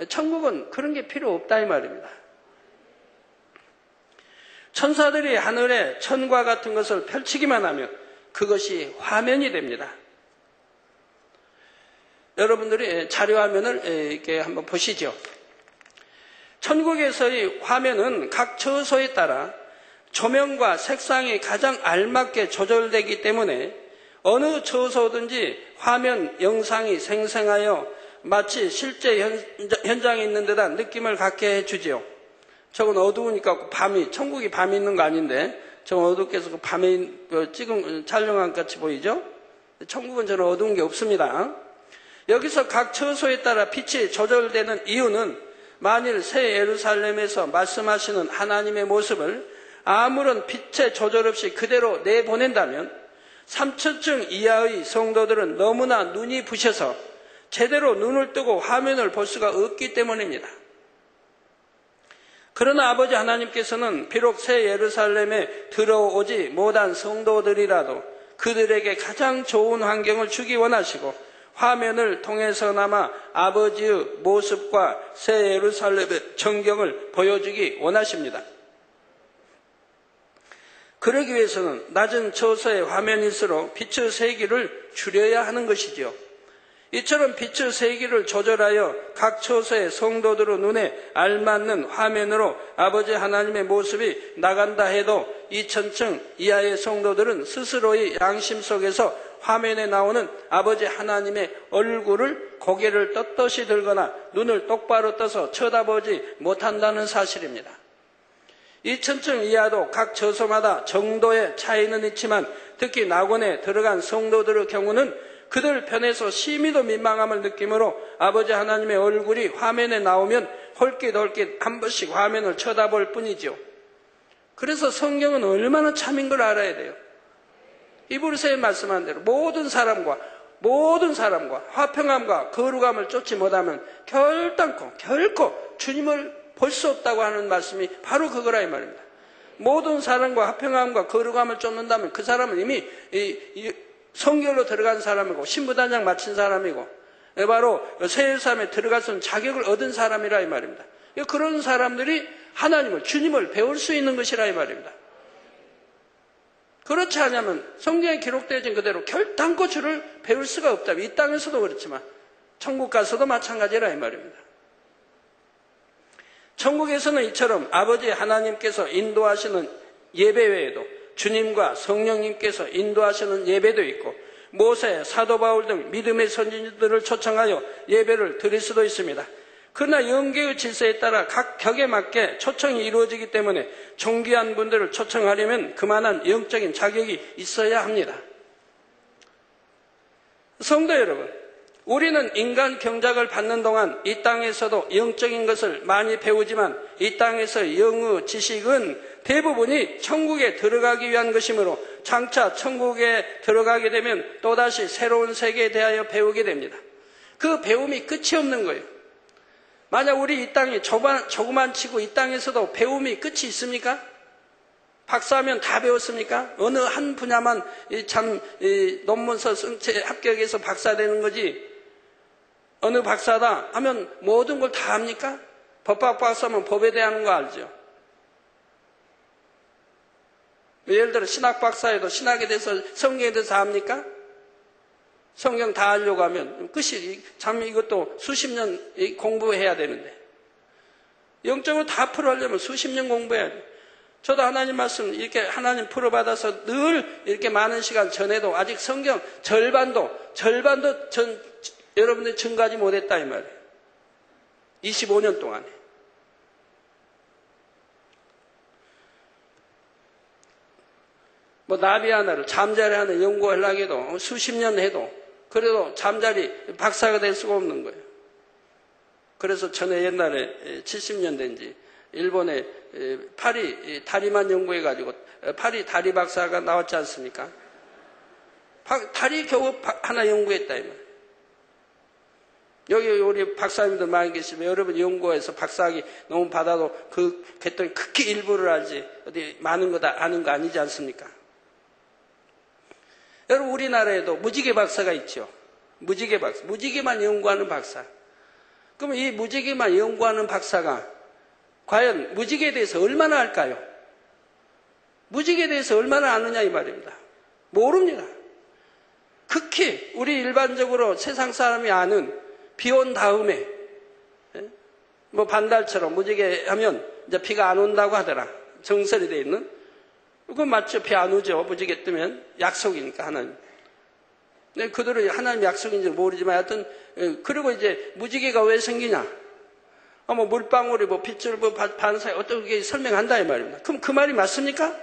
천국은 그런 게 필요 없다 이 말입니다. 천사들이 하늘에 천과 같은 것을 펼치기만 하면 그것이 화면이 됩니다. 여러분들이 자료화면을 이렇게 한번 보시죠. 천국에서의 화면은 각 처소에 따라 조명과 색상이 가장 알맞게 조절되기 때문에 어느 처소든지 화면 영상이 생생하여 마치 실제 현장에 있는 듯한 느낌을 갖게 해주지요. 저건 어두우니까 천국이 밤이 있는 거 아닌데 저건 어둡게 해서 밤에 촬영한 것 같이 보이죠? 천국은 저는 어두운 게 없습니다. 여기서 각 처소에 따라 빛이 조절되는 이유는 만일 새 예루살렘에서 말씀하시는 하나님의 모습을 아무런 빛의 조절 없이 그대로 내보낸다면 3천층 이하의 성도들은 너무나 눈이 부셔서 제대로 눈을 뜨고 화면을 볼 수가 없기 때문입니다. 그러나 아버지 하나님께서는 비록 새 예루살렘에 들어오지 못한 성도들이라도 그들에게 가장 좋은 환경을 주기 원하시고 화면을 통해서나마 아버지의 모습과 새 예루살렘의 전경을 보여주기 원하십니다. 그러기 위해서는 낮은 처소의 화면일수록 빛의 세기를 줄여야 하는 것이지요. 이처럼 빛의 세기를 조절하여 각 처소의 성도들의 눈에 알맞는 화면으로 아버지 하나님의 모습이 나간다 해도 2000층 이하의 성도들은 스스로의 양심 속에서 화면에 나오는 아버지 하나님의 얼굴을 고개를 떳떳이 들거나 눈을 똑바로 떠서 쳐다보지 못한다는 사실입니다. 2000층 이하도 각 처소마다 정도의 차이는 있지만 특히 낙원에 들어간 성도들의 경우는 그들 편에서 심히도 민망함을 느끼므로 아버지 하나님의 얼굴이 화면에 나오면 홀깃홀깃 한 번씩 화면을 쳐다볼 뿐이죠. 그래서 성경은 얼마나 참인 걸 알아야 돼요. 이브리서에 말씀한 대로 모든 사람과 화평함과 거룩함을 쫓지 못하면 결코 주님을 볼 수 없다고 하는 말씀이 바로 그거라 이 말입니다. 모든 사람과 화평함과 거룩함을 쫓는다면 그 사람은 이미 성결로 들어간 사람이고 신부단장 마친 사람이고 바로 새 예루살렘에 들어가서 자격을 얻은 사람이라 이 말입니다. 그런 사람들이 하나님을, 주님을 배울 수 있는 것이라 이 말입니다. 그렇지 않으면 성경에 기록되어진 그대로 결단코 주를 배울 수가 없다. 이 땅에서도 그렇지만 천국 가서도 마찬가지라 이 말입니다. 천국에서는 이처럼 아버지 하나님께서 인도하시는 예배 외에도 주님과 성령님께서 인도하시는 예배도 있고 모세, 사도 바울 등 믿음의 선진들을 초청하여 예배를 드릴 수도 있습니다. 그러나 영계의 질서에 따라 각 격에 맞게 초청이 이루어지기 때문에 존귀한 분들을 초청하려면 그만한 영적인 자격이 있어야 합니다. 성도 여러분, 우리는 인간 경작을 받는 동안 이 땅에서도 영적인 것을 많이 배우지만 이 땅에서 영의 지식은 대부분이 천국에 들어가기 위한 것이므로 장차 천국에 들어가게 되면 또다시 새로운 세계에 대하여 배우게 됩니다. 그 배움이 끝이 없는 거예요. 만약 우리 이 땅이 조그만 치고 이 땅에서도 배움이 끝이 있습니까? 박사하면 다 배웠습니까? 어느 한 분야만 논문서 성체 합격해서 박사 되는 거지 어느 박사다 하면 모든 걸 다 합니까? 법학 박사면 법에 대한 거 알죠? 예를 들어 신학 박사에도 신학에 대해서 성경에 대해서 압니까? 성경 다 알려고 하면 끝이 참 이것도 수십 년 공부해야 되는데 영적으로 다 풀어하려면 수십 년 공부해야 돼요. 저도 하나님 말씀 이렇게 하나님 풀어받아서 늘 이렇게 많은 시간 전에도 아직 성경 절반도 여러분들이 증가하지 못했다 이 말이에요. 25년 동안에. 뭐 나비 하나를 잠자리 하나 연구하려고 해도 수십 년 해도 그래도 잠자리 박사가 될 수가 없는 거예요. 그래서 전에 옛날에 70년 된지 일본에 파리 다리만 연구해가지고 파리 다리 박사가 나왔지 않습니까? 다리 겨우 하나 연구했다 이 말이에요. 여기 우리 박사님들 많이 계시면 여러분 연구해서 박사학위 너무 받아도 그랬더니 극히 일부를 알지 어디 많은 거 다 아는 거 아니지 않습니까? 여러분 우리나라에도 무지개 박사가 있죠. 무지개 박사, 무지개만 연구하는 박사. 그럼 이 무지개만 연구하는 박사가 과연 무지개에 대해서 얼마나 알까요? 무지개에 대해서 얼마나 아느냐 이 말입니다. 모릅니다. 극히 우리 일반적으로 세상 사람이 아는 비 온 다음에 뭐 반달처럼 무지개 하면 이제 비가 안 온다고 하더라. 정설이 되어 있는. 그건 맞죠. 비 안 오죠. 무지개 뜨면 약속이니까 하나님. 근데 그들은 하나님 약속인지 모르지만 하여튼 그리고 이제 무지개가 왜 생기냐? 뭐 물방울이 뭐 빗줄 뭐 반사에 어떻게 설명한다 이 말입니다. 그럼 그 말이 맞습니까?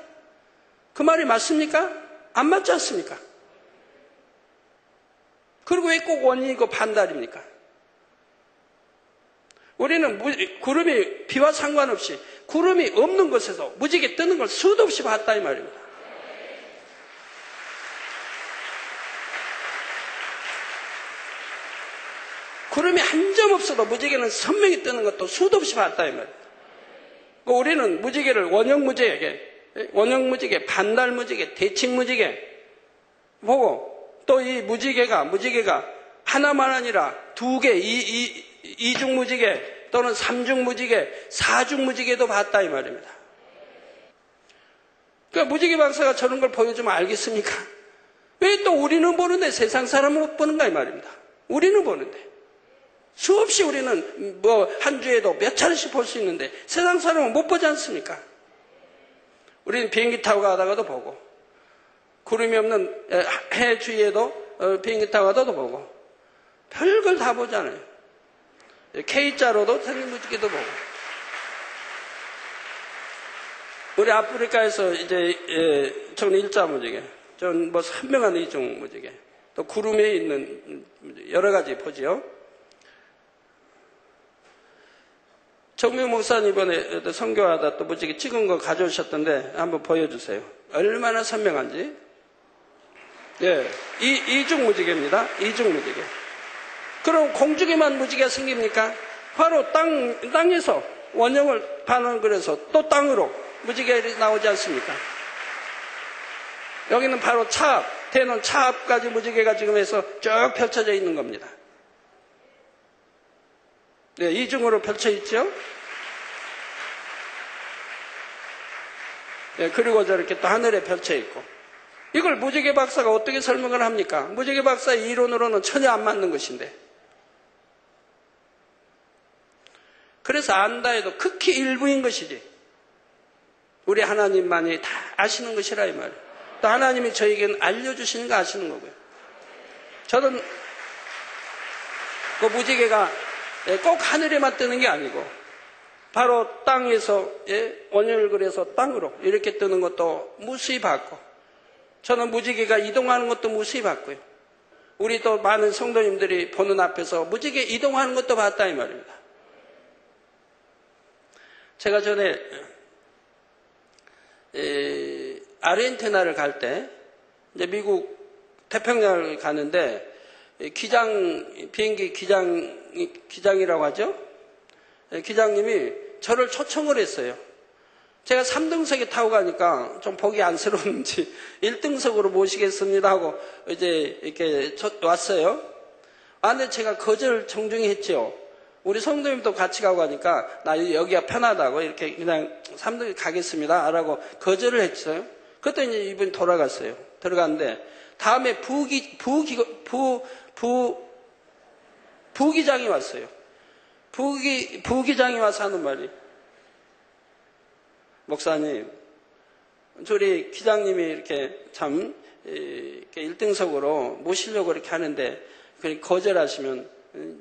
그 말이 맞습니까? 안 맞지 않습니까? 그리고 왜 꼭 원인이고 반달입니까? 우리는 구름이 비와 상관없이 구름이 없는 곳에서 무지개 뜨는 걸 수도 없이 봤다 이 말입니다. 구름이 한 점 없어도 무지개는 선명히 뜨는 것도 수도 없이 봤다 이 말입니다. 우리는 무지개를 원형 무지개, 반달 무지개, 대칭 무지개 보고 또 이 무지개가 하나만 아니라 두 개, 이중 무지개 또는 삼중 무지개, 사중 무지개도 봤다 이 말입니다. 그러니까 무지개 박사가 저런 걸 보여주면 알겠습니까? 왜 또 우리는 보는데 세상 사람은 못 보는가 이 말입니다. 우리는 보는데 수없이 우리는 뭐 한 주에도 몇 차례씩 볼 수 있는데 세상 사람은 못 보지 않습니까? 우리는 비행기 타고 가다가도 보고 구름이 없는 해 주위에도 비행기 타고 가다도 보고 별걸 다 보잖아요. K자로도 생긴 무지개도 보고. 우리 아프리카에서 이제 저는 일자 무지개, 저는 뭐 선명한 이중 무지개, 또 구름에 있는 여러 가지 보지요. 정명 목사님 이번에 선교하다 또 무지개 찍은 거 가져오셨던데 한번 보여주세요. 얼마나 선명한지. 예, 이중 무지개입니다. 이중 무지개. 그럼 공중에만 무지개가 생깁니까? 바로 땅에서 원형을 반응을 해서 또 땅으로 무지개가 나오지 않습니까? 여기는 바로 차압, 대는 차압까지 무지개가 지금 해서 쭉 펼쳐져 있는 겁니다. 네, 이중으로 펼쳐 있죠. 네, 그리고 저렇게 또 하늘에 펼쳐 있고. 이걸 무지개 박사가 어떻게 설명을 합니까? 무지개 박사의 이론으로는 전혀 안 맞는 것인데. 그래서 안다 해도 극히 일부인 것이지. 우리 하나님만이 다 아시는 것이라 이 말이에요. 또 하나님이 저에게는 알려주시는 거 아시는 거고요. 저는 그 무지개가 꼭 하늘에만 뜨는 게 아니고 바로 땅에서 원형을 그려서 땅으로 이렇게 뜨는 것도 무수히 봤고, 저는 무지개가 이동하는 것도 무수히 봤고요. 우리 또 많은 성도님들이 보는 앞에서 무지개 이동하는 것도 봤다 이 말입니다. 제가 전에 아르헨티나를 갈 때 이제 미국 태평양을 가는데 비행기 기장이라고 하죠. 기장님이 저를 초청을 했어요. 제가 3등석에 타고 가니까 좀 보기 안쓰러운지 1등석으로 모시겠습니다 하고 이제 이렇게 왔어요. 근데 제가 거절 정중히 했죠. 우리 성도님도 같이 가고 가니까 나 여기가 편하다고 이렇게 그냥 3등에 가겠습니다 라고 거절을 했어요. 그때 이제 이분이 돌아갔어요. 들어갔는데 다음에 부기장이 왔어요. 부기장이 와서 하는 말이, 목사님, 우리 기장님이 이렇게 참 이렇게 1등석으로 모시려고 이렇게 하는데 거절하시면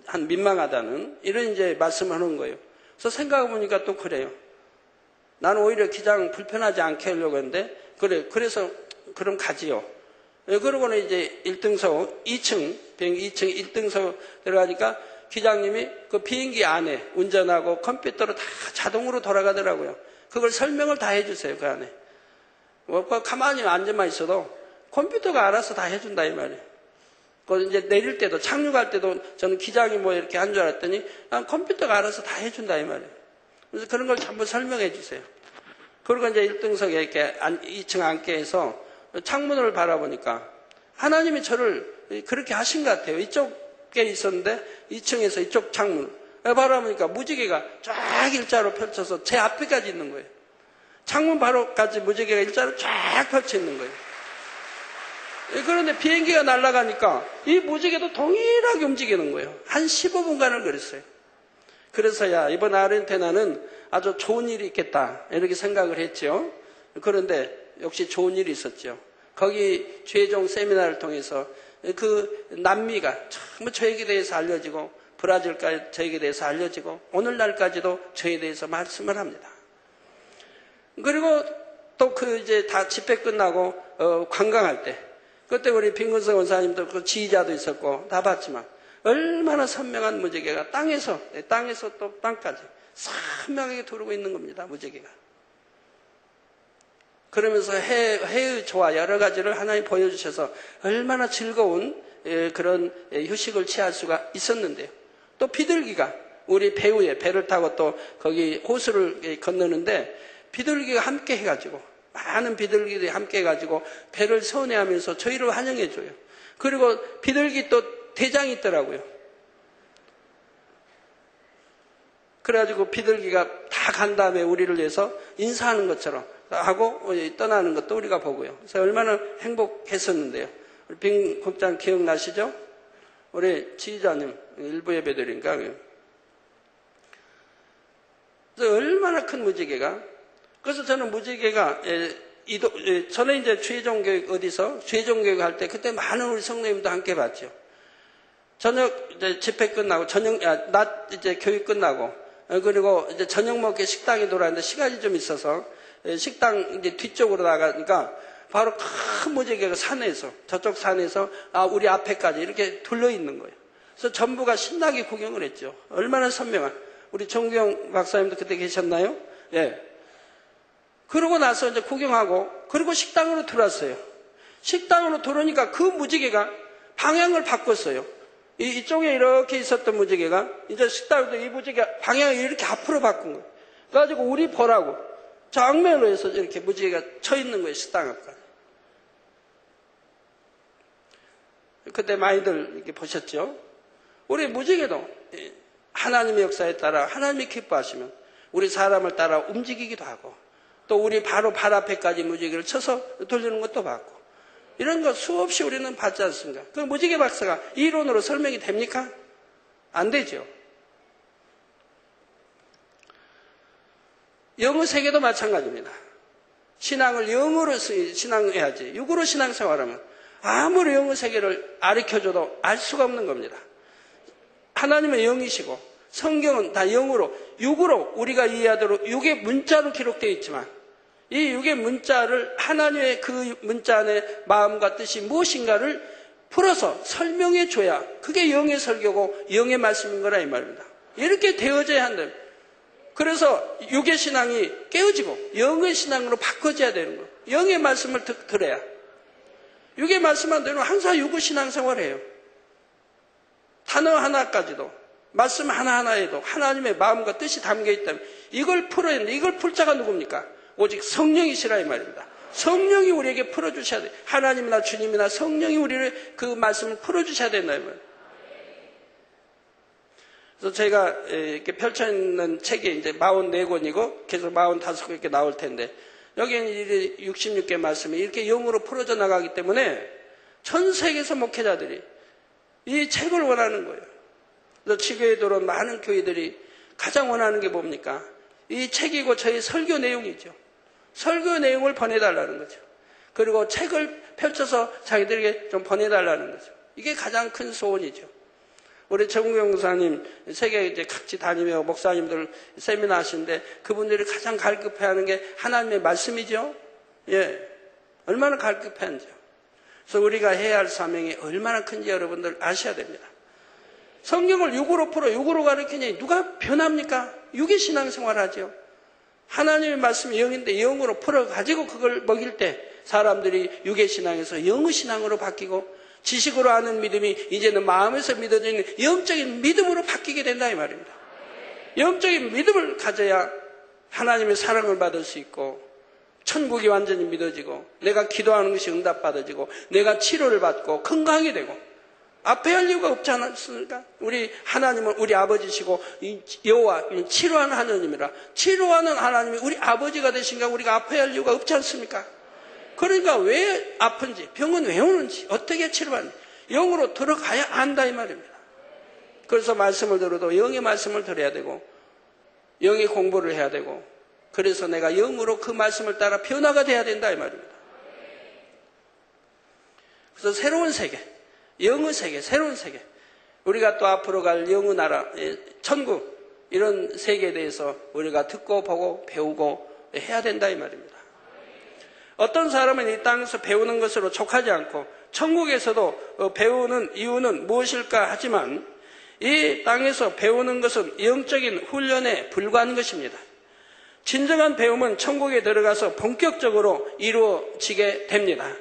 한 민망하다는 이런 이제 말씀을 하는 거예요. 그래서 생각해 보니까 또 그래요. 나는 오히려 기장 불편하지 않게 하려고 했는데 그래서 그럼 가지요. 그러고는 이제 1등석 2층 비행기 2층 1등석 들어가니까 기장님이 그 비행기 안에 운전하고 컴퓨터로 다 자동으로 돌아가더라고요. 그걸 설명을 다 해주세요. 그 안에 가만히 앉아만 있어도 컴퓨터가 알아서 다 해준다 이 말이에요. 그 이제 내릴 때도 착륙할 때도 저는 기장이 뭐 이렇게 한 줄 알았더니 컴퓨터가 알아서 다 해준다 이 말이에요. 그래서 그런 걸 전부 설명해 주세요. 그리고 이제 1등석에 이렇게 2층 앉게 해서 창문을 바라보니까 하나님이 저를 그렇게 하신 것 같아요. 이쪽에 있었는데 2층에서 이쪽 창문을 바라보니까 무지개가 쫙 일자로 펼쳐서 제 앞에까지 있는 거예요. 창문 바로까지 무지개가 일자로 쫙 펼쳐 있는 거예요. 그런데 비행기가 날아가니까 이 무지개도 동일하게 움직이는 거예요. 한 15분간을 그랬어요. 그래서야 이번 아르헨티나는 아주 좋은 일이 있겠다 이렇게 생각을 했죠. 그런데 역시 좋은 일이 있었죠. 거기 최종 세미나를 통해서 그 남미가 전부 저에게 대해서 알려지고 브라질까지 저에게 대해서 알려지고 오늘날까지도 저에 대해서 말씀을 합니다. 그리고 또 그 이제 다 집회 끝나고 관광할 때 그때 우리 빈근성 원사님도 그 지휘자도 있었고 다 봤지만 얼마나 선명한 무지개가 땅에서 또 땅까지 선명하게 두르고 있는 겁니다. 무지개가. 그러면서 해의 조화 여러 가지를 하나님 보여주셔서 얼마나 즐거운 그런 휴식을 취할 수가 있었는데요. 또 비둘기가 우리 배후에 배를 타고 또 거기 호수를 건너는데 비둘기가 함께 해가지고 많은 비둘기들이 함께 해가지고 배를 선회하면서 저희를 환영해줘요. 그리고 비둘기 또 대장이 있더라고요. 그래가지고 비둘기가 다 간 다음에 우리를 위해서 인사하는 것처럼 하고 떠나는 것도 우리가 보고요. 그래서 얼마나 행복했었는데요. 우리 빈 국장 기억나시죠? 우리 지휘자님 일부 예배드린가? 그래서 얼마나 큰 무지개가. 그래서 저는 무지개가 전에 이제 주의종교육 어디서 주의종교육 할 때 그때 많은 우리 성도님도 함께 봤죠. 저녁 이제 집회 끝나고 낮 이제 교육 끝나고 그리고 이제 저녁 먹게 식당에 돌아왔는데 시간이 좀 있어서 식당 이제 뒤쪽으로 나가니까 바로 큰 무지개가 산에서 저쪽 산에서 우리 앞에까지 이렇게 둘러 있는 거예요. 그래서 전부가 신나게 구경을 했죠. 얼마나 선명한. 우리 정경 박사님도 그때 계셨나요? 예. 그러고 나서 이제 구경하고 그리고 식당으로 들어왔어요. 식당으로 들어오니까 그 무지개가 방향을 바꿨어요. 이쪽에 이렇게 있었던 무지개가 이제 식당도 이 무지개가 방향을 이렇게 앞으로 바꾼 거예요. 그래가지고 우리 보라고 정면으로 해서 이렇게 무지개가 쳐 있는 거예요. 식당 앞까지. 그때 많이들 이렇게 보셨죠? 우리 무지개도 하나님의 역사에 따라 하나님이 기뻐하시면 우리 사람을 따라 움직이기도 하고 또 우리 바로 발 앞에까지 무지개를 쳐서 돌리는 것도 받고 이런 거 수없이 우리는 받지 않습니까? 그 무지개 박사가 이론으로 설명이 됩니까? 안 되죠. 영어 세계도 마찬가지입니다. 신앙을 영어로 신앙해야지 육으로 신앙생활하면 아무리 영어 세계를 가르쳐줘도 알 수가 없는 겁니다. 하나님은 영이시고 성경은 다 영으로 육으로 우리가 이해하도록 육의 문자로 기록되어 있지만 이 육의 문자를 하나님의 그 문자 안에 마음과 뜻이 무엇인가를 풀어서 설명해 줘야 그게 영의 설교고 영의 말씀인 거라 이 말입니다. 이렇게 되어져야 한다. 그래서 육의 신앙이 깨어지고 영의 신앙으로 바꿔져야 되는 거예요. 영의 말씀을 들어야. 육의 말씀만 들으면 항상 육의 신앙생활을 해요. 단어 하나까지도 말씀 하나하나에도 하나님의 마음과 뜻이 담겨 있다면 이걸 풀어야 되는데 이걸 풀 자가 누굽니까? 오직 성령이시라 이 말입니다. 성령이 우리에게 풀어주셔야 돼요. 하나님이나 주님이나 성령이 우리를 그 말씀을 풀어주셔야 된다 이 말이에요. 그래서 제가 이렇게 펼쳐있는 책이 이제 44권이고 계속 45권 이렇게 나올 텐데 여기는 66개 말씀이 이렇게 영으로 풀어져 나가기 때문에 전 세계에서 목회자들이 이 책을 원하는 거예요. 그래서 지교에 들어온 많은 교회들이 가장 원하는 게 뭡니까? 이 책이고 저희 설교 내용이죠. 설교 내용을 보내달라는 거죠. 그리고 책을 펼쳐서 자기들에게 좀 보내달라는 거죠. 이게 가장 큰 소원이죠. 우리 정우영 목사님 세계 이제 각지 다니며 목사님들 세미나 하시는데 그분들이 가장 갈급해하는 게 하나님의 말씀이죠. 예, 얼마나 갈급해하는지요. 그래서 우리가 해야 할 사명이 얼마나 큰지 여러분들 아셔야 됩니다. 성경을 육으로 풀어 육으로 가르치니 누가 변합니까? 육의 신앙생활하죠. 하나님의 말씀이 영인데 영으로 풀어가지고 그걸 먹일 때 사람들이 육의 신앙에서 영의 신앙으로 바뀌고 지식으로 아는 믿음이 이제는 마음에서 믿어지는 영적인 믿음으로 바뀌게 된다 이 말입니다. 영적인 믿음을 가져야 하나님의 사랑을 받을 수 있고 천국이 완전히 믿어지고 내가 기도하는 것이 응답받아지고 내가 치료를 받고 건강이 되고 앞에 할 이유가 없지 않았습니까? 우리 하나님은 우리 아버지시고 여호와 치료하는 하나님이라 치료하는 하나님이 우리 아버지가 되신가 우리가 앞에 할 이유가 없지 않습니까? 그러니까 왜 아픈지 병은 왜 오는지 어떻게 치료하는지 영으로 들어가야 안다 이 말입니다. 그래서 말씀을 들어도 영의 말씀을 들어야 되고 영의 공부를 해야 되고 그래서 내가 영으로 그 말씀을 따라 변화가 돼야 된다 이 말입니다. 그래서 새로운 세계 영의 세계, 새로운 세계. 우리가 또 앞으로 갈 영의 나라, 천국, 이런 세계에 대해서 우리가 듣고 보고 배우고 해야 된다 이 말입니다. 어떤 사람은 이 땅에서 배우는 것으로 족하지 않고 천국에서도 배우는 이유는 무엇일까 하지만 이 땅에서 배우는 것은 영적인 훈련에 불과한 것입니다. 진정한 배움은 천국에 들어가서 본격적으로 이루어지게 됩니다.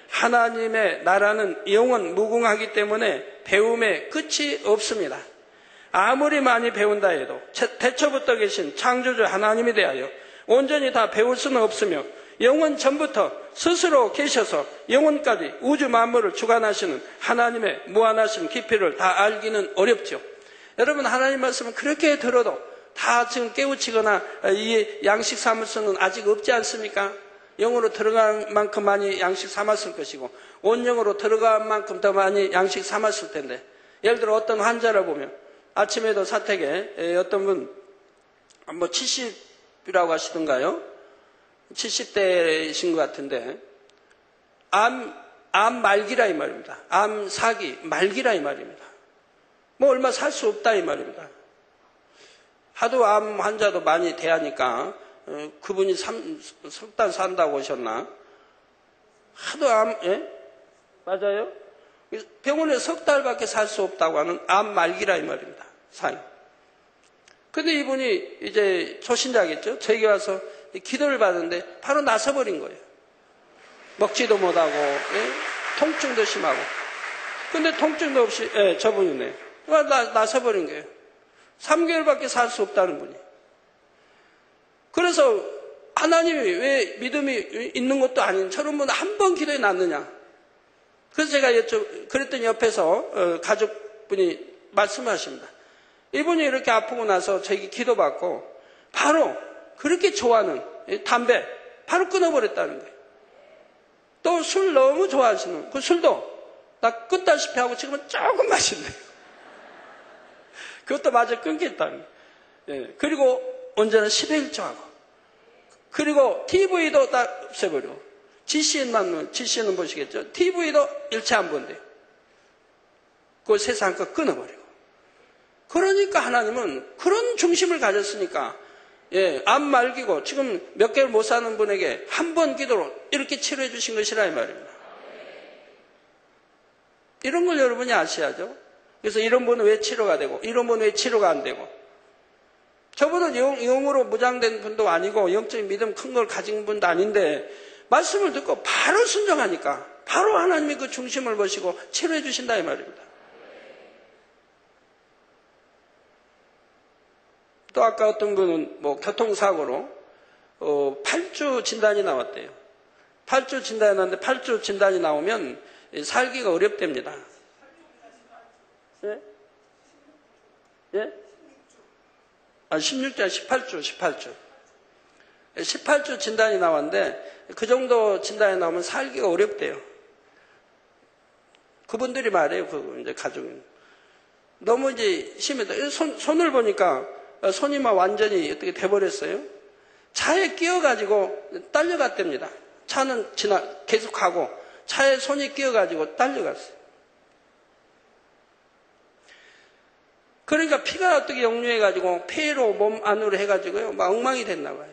하나님의 나라는 영원 무궁하기 때문에 배움에 끝이 없습니다. 아무리 많이 배운다 해도 태초부터 계신 창조주 하나님에 대하여 온전히 다 배울 수는 없으며 영원 전부터 스스로 계셔서 영원까지 우주 만물을 주관하시는 하나님의 무한하신 깊이를 다 알기는 어렵죠. 여러분 하나님 말씀은 그렇게 들어도 다 지금 깨우치거나 이 양식 삼을 수는 아직 없지 않습니까? 영으로 들어간 만큼 많이 양식 삼았을 것이고 온영으로 들어간 만큼 더 많이 양식 삼았을 텐데 예를 들어 어떤 환자를 보면 아침에도 사택에 어떤 분 뭐 70이라고 하시던가요? 70대이신 것 같은데 암 말기라 이 말입니다. 암 사기 말기라 이 말입니다. 뭐 얼마 살 수 없다 이 말입니다. 하도 암 환자도 많이 대하니까 그분이 석 달 산다고 하셨나? 하도 맞아요? 병원에 석 달밖에 살 수 없다고 하는 암 말기라 이 말입니다. 사이. 근데 이분이 이제 초신자겠죠? 저에게 와서 기도를 받는데 바로 나서버린 거예요. 먹지도 못하고, 통증도 심하고. 근데 통증도 없이, 저분이네. 나서버린 거예요. 3개월밖에 살 수 없다는 분이. 그래서 하나님이 왜 믿음이 있는 것도 아닌 저런 분은 한 번 기도에 낫느냐. 그래서 제가 그랬더니 옆에서 가족분이 말씀하십니다. 이분이 이렇게 아프고 나서 저에게 기도받고 바로 그렇게 좋아하는 담배 바로 끊어버렸다는 거예요. 또 술 너무 좋아하시는 그 술도 나 끊다시피 하고 지금은 조금 마신대요. 그것도 마저 끊겠다는 거예요. 예. 그리고 언제나 10회 일정하고 그리고 TV도 다 없애버리고 GCN은 보시겠죠. TV도 일체 안 본대요. 그 세상 거 끊어버리고. 그러니까 하나님은 그런 중심을 가졌으니까 예, 암 말기고 지금 몇 개월 못 사는 분에게 한 번 기도로 이렇게 치료해 주신 것이라 이 말입니다. 이런 걸 여러분이 아셔야죠. 그래서 이런 분은 왜 치료가 되고 이런 분은 왜 치료가 안 되고 저분은 영으로 무장된 분도 아니고 영적인 믿음 큰 걸 가진 분도 아닌데 말씀을 듣고 바로 순종하니까 바로 하나님이 그 중심을 보시고 치료해 주신다 이 말입니다. 또 아까 어떤 분은 뭐 교통사고로 8주 진단이 나왔대요. 8주 진단이 나왔는데 8주 진단이 나오면 살기가 어렵답니다. 예? 예? 16주, 18주. 18주 진단이 나왔는데 그 정도 진단이 나오면 살기가 어렵대요. 그분들이 말해요. 이제 가족이. 너무 이제 심해다. 손을 보니까 손이 막 완전히 어떻게 돼버렸어요. 차에 끼어가지고 딸려갔답니다. 차는 계속 가고 차에 손이 끼어가지고 딸려갔어요. 그러니까 피가 어떻게 역류해가지고 폐로 몸 안으로 해가지고요. 막 엉망이 됐나 봐요.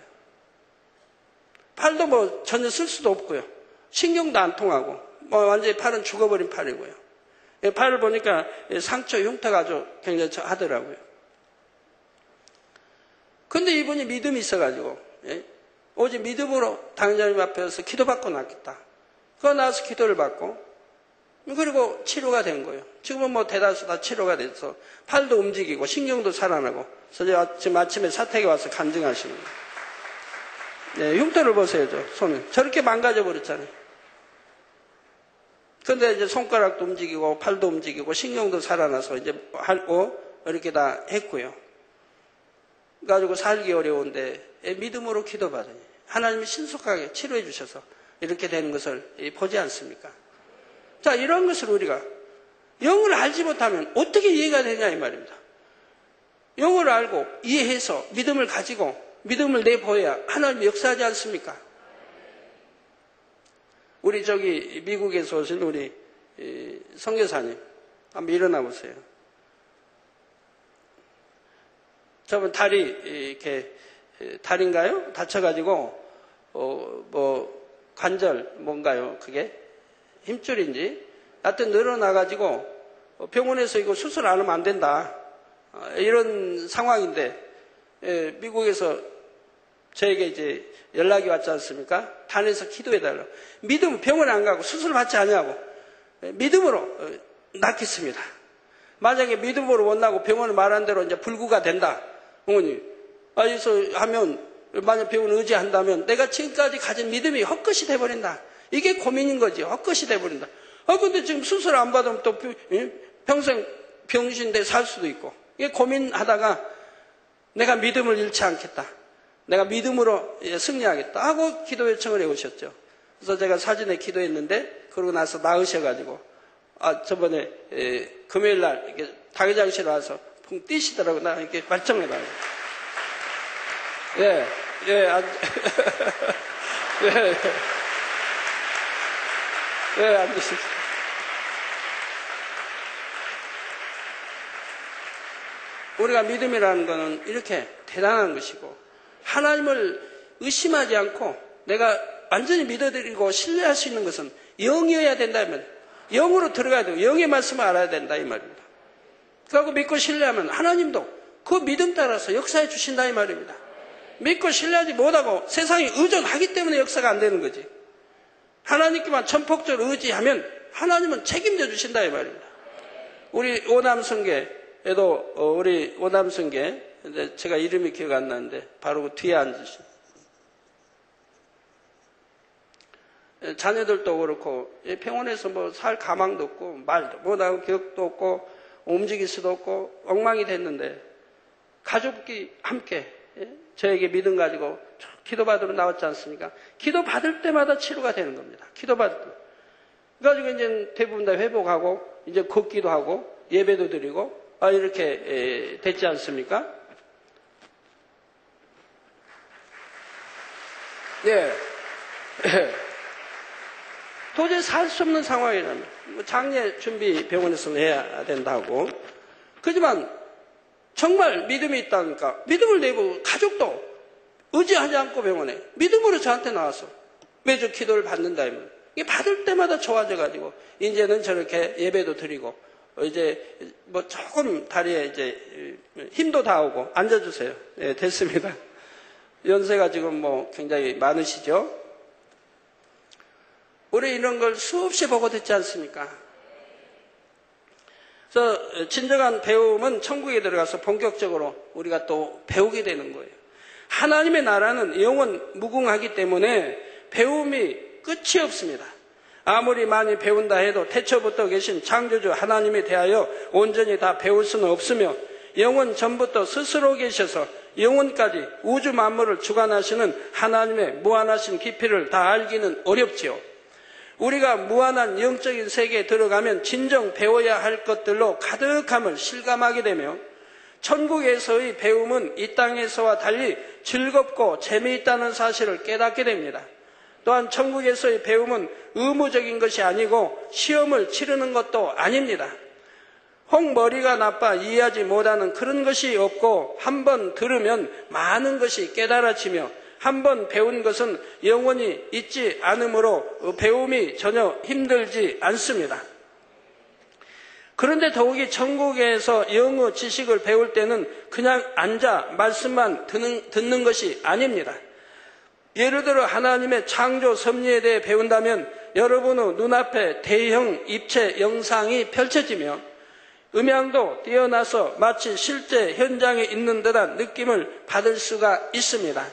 팔도 뭐 전혀 쓸 수도 없고요. 신경도 안 통하고 뭐 완전히 팔은 죽어버린 팔이고요. 팔을 보니까 상처 흉터가 아주 굉장히 하더라고요. 근데 이분이 믿음이 있어가지고 오직 믿음으로 당장님 앞에서 기도받고 낫겠다. 그거 나와서 기도를 받고 그리고 치료가 된 거예요. 지금은 뭐 대다수 다 치료가 돼서 팔도 움직이고 신경도 살아나고 그래서 지금 아침에 사택에 와서 간증하시는 거예요. 네, 흉터를 보세요. 손을 저렇게 망가져 버렸잖아요. 근데 이제 손가락도 움직이고 팔도 움직이고 신경도 살아나서 이제 하고 이렇게 다 했고요. 가지고 살기 어려운데 믿음으로 기도받으니 하나님이 신속하게 치료해 주셔서 이렇게 되는 것을 보지 않습니까? 자, 이런 것을 우리가 영을 알지 못하면 어떻게 이해가 되냐 이 말입니다. 영을 알고 이해해서 믿음을 가지고 믿음을 내보여야 하나님이 역사하지 않습니까? 우리 저기 미국에서 오신 우리 선교사님 한번 일어나 보세요. 저분 다리 이렇게 다리인가요? 다쳐가지고 뭐 관절 뭔가요? 그게 힘줄인지 하여튼 늘어나가지고 병원에서 이거 수술 안 하면 안 된다 이런 상황인데 미국에서 저에게 이제 연락이 왔지 않습니까? 단에서 기도해달라고. 믿음 병원에 안 가고 수술 받지 않냐고 믿음으로 낫겠습니다. 만약에 믿음으로 못 나고 병원을 말한 대로 이제 불구가 된다. 어머니, 여기서 하면 만약 병원을 의지한다면 내가 지금까지 가진 믿음이 헛것이 돼버린다. 이게 고민인 거지. 헛것이 돼버린다. 근데 지금 수술 안 받으면 또 평생 병신데 살 수도 있고. 이게 고민하다가 내가 믿음을 잃지 않겠다. 내가 믿음으로 승리하겠다 하고 기도 요청을 해오셨죠. 그래서 제가 사진에 기도했는데 그러고 나서 나으셔가지고 저번에 금요일 날 이렇게 다회장실 와서 붕 뛰시더라고. 나 이렇게 말정해봐요. 예, 예, 예, 앉으십시오. 우리가 믿음이라는 것은 이렇게 대단한 것이고 하나님을 의심하지 않고 내가 완전히 믿어드리고 신뢰할 수 있는 것은 영이어야 된다면 영으로 들어가야 되고 영의 말씀을 알아야 된다 이 말입니다. 그리고 믿고 신뢰하면 하나님도 그 믿음 따라서 역사해 주신다 이 말입니다. 믿고 신뢰하지 못하고 세상에 의존하기 때문에 역사가 안 되는 거지. 하나님께만 전폭적으로 의지하면 하나님은 책임져 주신다 이 말입니다. 우리 오남성계에도 우리 오남성계 제가 이름이 기억 안 나는데 바로 그 뒤에 앉으신 자녀들도 그렇고 병원에서 뭐 살 가망도 없고 말도 못하고 기억도 없고 움직일 수도 없고 엉망이 됐는데 가족이 함께 저에게 믿음 가지고 기도받으러 나왔지 않습니까? 기도받을 때마다 치료가 되는 겁니다. 기도받을 때. 그래가지고 이제 대부분 다 회복하고 이제 걷기도 하고 예배도 드리고 이렇게 됐지 않습니까? 네. 도저히 살 수 없는 상황이라면 장례 준비 병원에서 해야 된다고. 그렇지만 정말 믿음이 있다니까 믿음을 내고 가족도 의지하지 않고 병원에 믿음으로 저한테 나와서 매주 기도를 받는다. 이게 받을 때마다 좋아져가지고 이제는 저렇게 예배도 드리고 이제 뭐 조금 다리에 이제 힘도 다 오고 앉아주세요. 네, 됐습니다. 연세가 지금 뭐 굉장히 많으시죠? 우리 이런 걸 수없이 보고 듣지 않습니까? 그래서 진정한 배움은 천국에 들어가서 본격적으로 우리가 또 배우게 되는 거예요. 하나님의 나라는 영원 무궁하기 때문에 배움이 끝이 없습니다. 아무리 많이 배운다 해도 태초부터 계신 창조주 하나님에 대하여 온전히 다 배울 수는 없으며 영원 전부터 스스로 계셔서 영원까지 우주 만물을 주관하시는 하나님의 무한하신 깊이를 다 알기는 어렵지요. 우리가 무한한 영적인 세계에 들어가면 진정 배워야 할 것들로 가득함을 실감하게 되며 천국에서의 배움은 이 땅에서와 달리 즐겁고 재미있다는 사실을 깨닫게 됩니다. 또한 천국에서의 배움은 의무적인 것이 아니고 시험을 치르는 것도 아닙니다. 혹 머리가 나빠 이해하지 못하는 그런 것이 없고 한번 들으면 많은 것이 깨달아지며 한번 배운 것은 영원히 잊지 않으므로 배움이 전혀 힘들지 않습니다. 그런데 더욱이 천국에서 영어 지식을 배울 때는 그냥 앉아 말씀만 듣는 것이 아닙니다. 예를 들어 하나님의 창조 섭리에 대해 배운다면 여러분의 눈앞에 대형 입체 영상이 펼쳐지며 음향도 뛰어나서 마치 실제 현장에 있는 듯한 느낌을 받을 수가 있습니다.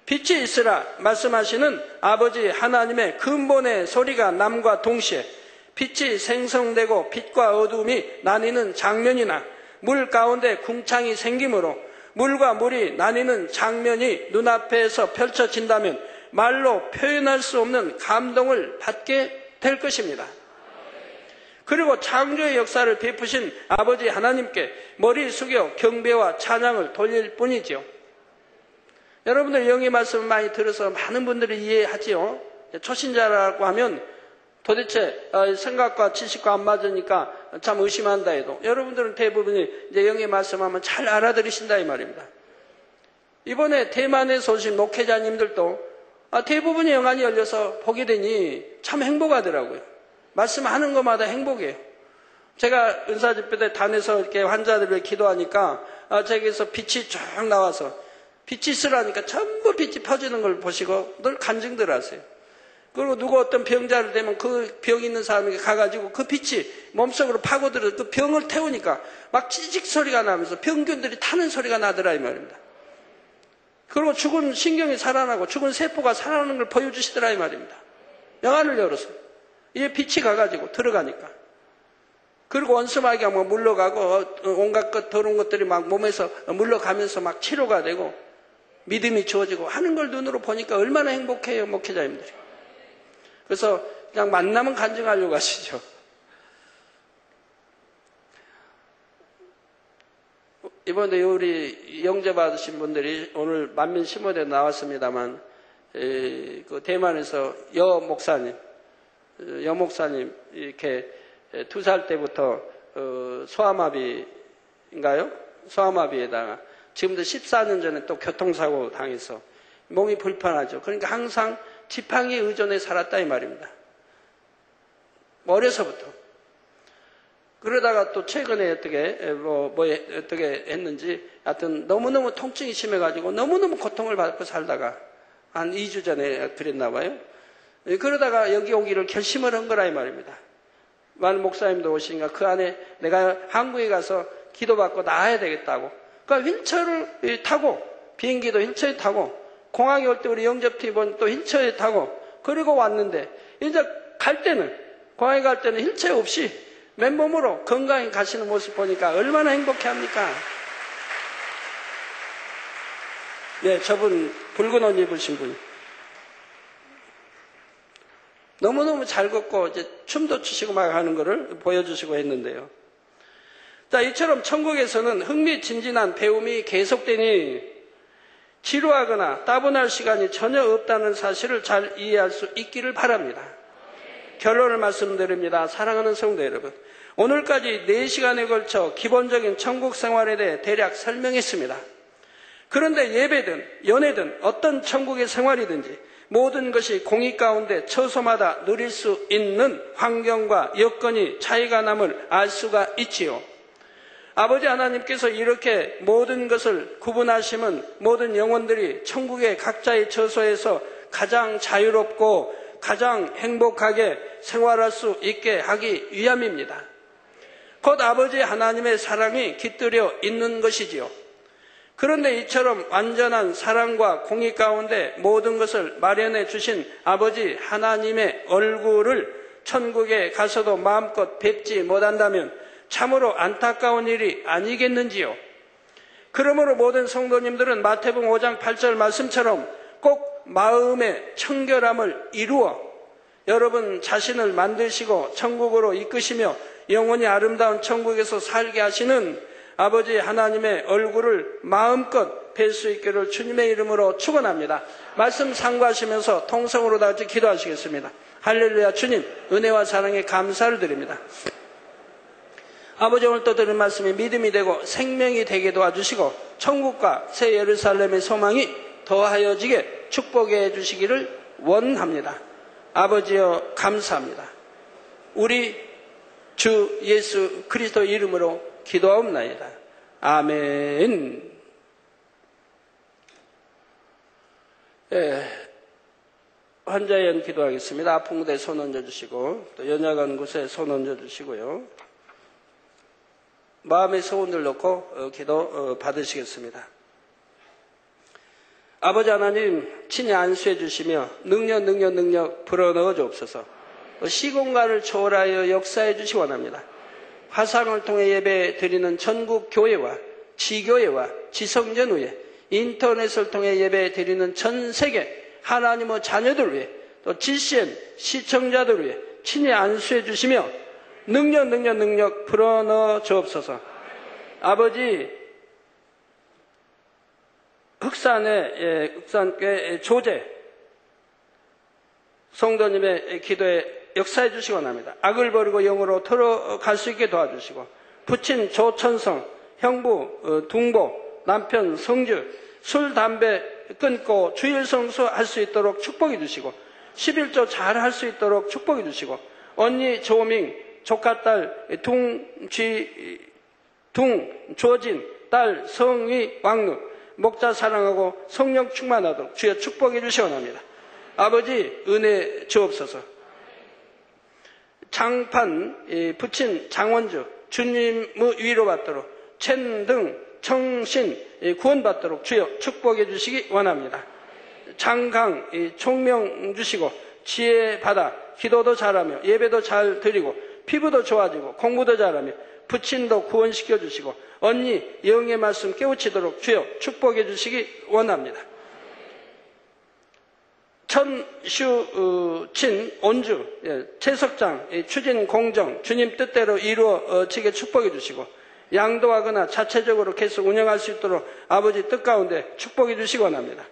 빛이 있으라 말씀하시는 아버지 하나님의 근본의 소리가 남과 동시에 빛이 생성되고 빛과 어두움이 나뉘는 장면이나 물 가운데 궁창이 생기므로 물과 물이 나뉘는 장면이 눈앞에서 펼쳐진다면 말로 표현할 수 없는 감동을 받게 될 것입니다. 그리고 창조의 역사를 베푸신 아버지 하나님께 머리 숙여 경배와 찬양을 돌릴 뿐이지요. 여러분들 영의 말씀을 많이 들어서 많은 분들이 이해하지요. 초신자라고 하면 도대체 생각과 지식과 안 맞으니까 참 의심한다 해도 여러분들은 대부분이 이제 영의 말씀하면 잘 알아들으신다 이 말입니다. 이번에 대만에서 오신 목회자님들도 대부분의 영안이 열려서 보게 되니 참 행복하더라고요. 말씀하는 것마다 행복해요. 제가 은사집회 때 단에서 이렇게 환자들을 기도하니까 저기서 빛이 쭉 나와서 빛이 있으라니까 전부 빛이 퍼지는 걸 보시고 늘 간증들 하세요. 그리고 누구 어떤 병자를 되면 그 병 있는 사람에게 가가지고 그 빛이 몸속으로 파고들어서 그 병을 태우니까 막 찌직 소리가 나면서 병균들이 타는 소리가 나더라 이 말입니다. 그리고 죽은 신경이 살아나고 죽은 세포가 살아나는 걸 보여주시더라 이 말입니다. 영안을 열어서 이게 빛이 가가지고 들어가니까. 그리고 원수마귀가 막 물러가고 온갖 것 더러운 것들이 막 몸에서 물러가면서 막 치료가 되고 믿음이 주어지고 하는 걸 눈으로 보니까 얼마나 행복해요 목회자님들이. 그래서 그냥 만나면 간증하려고 하시죠. 이번에 우리 영접 받으신 분들이 오늘 만민신문에 나왔습니다만 그 대만에서 여 목사님 이렇게 2살 때부터 소아마비인가요? 소아마비에다가 지금도 14년 전에 또 교통사고 당해서 몸이 불편하죠. 그러니까 항상 지팡이에 의존해 살았다 이 말입니다. 어려서부터. 그러다가 또 최근에 어떻게 했는지 하여튼 너무너무 통증이 심해가지고 너무너무 고통을 받고 살다가 한 2주 전에 그랬나 봐요. 그러다가 여기 오기를 결심을 한 거라 이 말입니다. 많은 목사님도 오시니까 그 안에 내가 한국에 가서 기도받고 나아야 되겠다고. 그러니까 휠체어를 타고 비행기도 휠체어 타고 공항에 올 때 우리 영접팀은 또 휠체어에 타고 그리고 왔는데 이제 갈 때는 공항에 갈 때는 휠체어 없이 맨몸으로 건강히 가시는 모습 보니까 얼마나 행복해 합니까? 네, 저분 붉은 옷 입으신 분. 너무너무 잘 걷고 이제 춤도 추시고 막 하는 거를 보여주시고 했는데요. 자, 이처럼 천국에서는 흥미진진한 배움이 계속되니 지루하거나 따분할 시간이 전혀 없다는 사실을 잘 이해할 수 있기를 바랍니다. 결론을 말씀드립니다. 사랑하는 성도 여러분, 오늘까지 4시간에 걸쳐 기본적인 천국 생활에 대해 대략 설명했습니다. 그런데 예배든 연애든 어떤 천국의 생활이든지 모든 것이 공의 가운데 처소마다 누릴 수 있는 환경과 여건이 차이가 남을 알 수가 있지요. 아버지 하나님께서 이렇게 모든 것을 구분하심은 모든 영혼들이 천국의 각자의 처소에서 가장 자유롭고 가장 행복하게 생활할 수 있게 하기 위함입니다. 곧 아버지 하나님의 사랑이 깃들여 있는 것이지요. 그런데 이처럼 완전한 사랑과 공의 가운데 모든 것을 마련해 주신 아버지 하나님의 얼굴을 천국에 가서도 마음껏 뵙지 못한다면 참으로 안타까운 일이 아니겠는지요. 그러므로 모든 성도님들은 마태복음 5장 8절 말씀처럼 꼭 마음의 청결함을 이루어 여러분 자신을 만드시고 천국으로 이끄시며 영원히 아름다운 천국에서 살게 하시는 아버지 하나님의 얼굴을 마음껏 뵐 수 있기를 주님의 이름으로 축원합니다. 말씀 상고하시면서 통성으로 다 같이 기도하시겠습니다. 할렐루야. 주님 은혜와 사랑에 감사를 드립니다. 아버지, 오늘 또 들은 말씀이 믿음이 되고 생명이 되게 도와주시고 천국과 새 예루살렘의 소망이 더하여지게 축복해 주시기를 원합니다. 아버지여 감사합니다. 우리 주 예수 그리스도 이름으로 기도하옵나이다. 아멘. 환자의 연 기도하겠습니다. 아픈 곳에 손 얹어주시고 또 연약한 곳에 손 얹어주시고요. 마음의 소원을 넣고 기도 받으시겠습니다. 아버지 하나님 친히 안수해 주시며 능력 불어넣어 주옵소서. 시공간을 초월하여 역사해 주시기 원합니다. 화상을 통해 예배 드리는 전국 교회와 지교회와 지성전 위에 인터넷을 통해 예배 드리는 전 세계 하나님의 자녀들 위해 또 GCN 시청자들 위해 친히 안수해 주시며 능력 불어넣어 주옵소서. 아버지 흑산교회 조제 성도님의 기도에 역사해 주시기 원합니다. 악을 버리고 영으로 들어갈 수 있게 도와주시고 부친 조천성, 형부 둥보, 남편 성주, 술 담배 끊고 주일 성수할 수 있도록 축복해 주시고 11조 잘 할 수 있도록 축복해 주시고 언니 조밍, 조카딸 조진, 딸 성희 왕루 목자 사랑하고 성령 충만하도록 주여 축복해 주시기 원합니다. 아버지 은혜 주옵소서. 장판 부친 장원주 주님의 위로받도록 첸등 청신 구원받도록 주여 축복해 주시기 원합니다. 장강 총명 주시고 지혜 받아 기도도 잘하며 예배도 잘 드리고 피부도 좋아지고 공부도 잘하며 부친도 구원시켜 주시고 언니 영의 말씀 깨우치도록 주여 축복해 주시기 원합니다. 천슈친 온주 채석장 추진 공정 주님 뜻대로 이루어지게 축복해 주시고 양도하거나 자체적으로 계속 운영할 수 있도록 아버지 뜻 가운데 축복해 주시기 원합니다.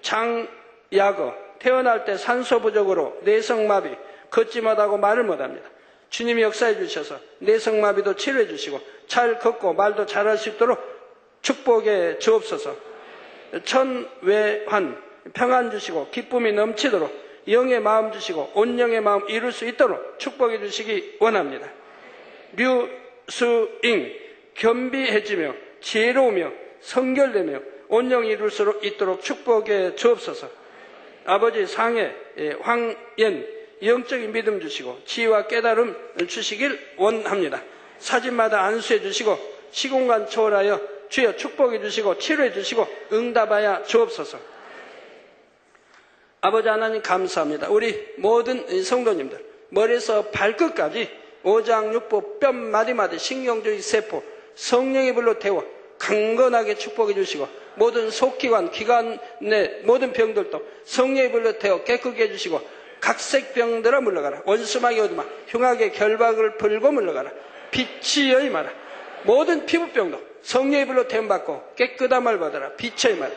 장야거 태어날 때 산소 부족으로 내성마비 걷지 못하고 말을 못합니다. 주님이 역사해 주셔서 내성마비도 치료해 주시고 잘 걷고 말도 잘할 수 있도록 축복해 주옵소서. 천외환 평안 주시고 기쁨이 넘치도록 영의 마음 주시고 온영의 마음 이룰 수 있도록 축복해 주시기 원합니다. 류수잉 겸비해지며 지혜로우며 성결되며 온영이 이룰 수 있도록 축복해 주옵소서. 아버지 상해 황연 영적인 믿음 주시고 지혜와 깨달음 주시길 원합니다. 사진마다 안수해 주시고 시공간 초월하여 주여 축복해 주시고 치료해 주시고 응답하여 주옵소서. 아버지 하나님 감사합니다. 우리 모든 성도님들 머리에서 발끝까지 오장육부 뼈 마디마디 신경주의 세포 성령의 불로 태워 강건하게 축복해 주시고 모든 속기관, 기관 내 모든 병들도 성령의 불로 태워 깨끗게 해주시고 각색병들아 물러가라. 원수마귀 어둠아 흉악의 결박을 풀고 물러가라. 빛이 여임하라. 모든 피부병도 성령의 불로 태움받고 깨끗함을 받아라. 빛의 말.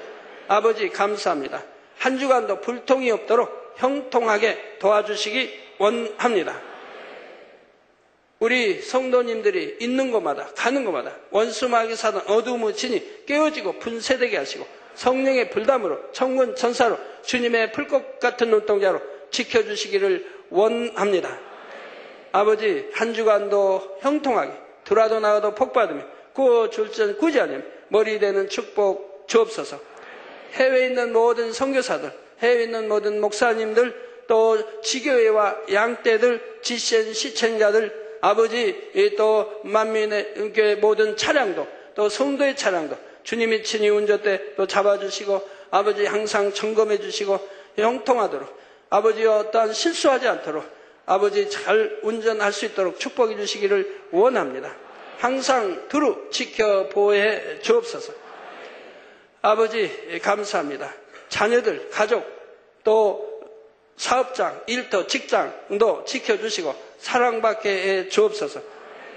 아버지 감사합니다. 한 주간도 불통이 없도록 형통하게 도와주시기 원합니다. 우리 성도님들이 있는 곳마다 가는 곳마다 원수마귀 사단 어두움의 진이 깨어지고 분쇄되게 하시고 성령의 불담으로 천군 천사로 주님의 풀꽃 같은 눈동자로 지켜주시기를 원합니다. 아버지 한 주간도 형통하게 들어도 나가도 복받으며 구워줄 줄 구지 않으며 머리 되는 축복 주옵소서. 해외에 있는 모든 선교사들, 해외에 있는 모든 목사님들, 또 지교회와 양떼들, GCN 시청자들, 아버지 또 만민의 모든 차량도, 또 성도의 차량도 주님이 친히 운전대 또 잡아주시고 아버지 항상 점검해 주시고 형통하도록 아버지 어떠한 실수하지 않도록 아버지 잘 운전할 수 있도록 축복해 주시기를 원합니다. 항상 두루 지켜 보호해 주옵소서. 아버지 감사합니다. 자녀들, 가족, 또 사업장, 일터, 직장도 지켜주시고 사랑받게 해 주옵소서.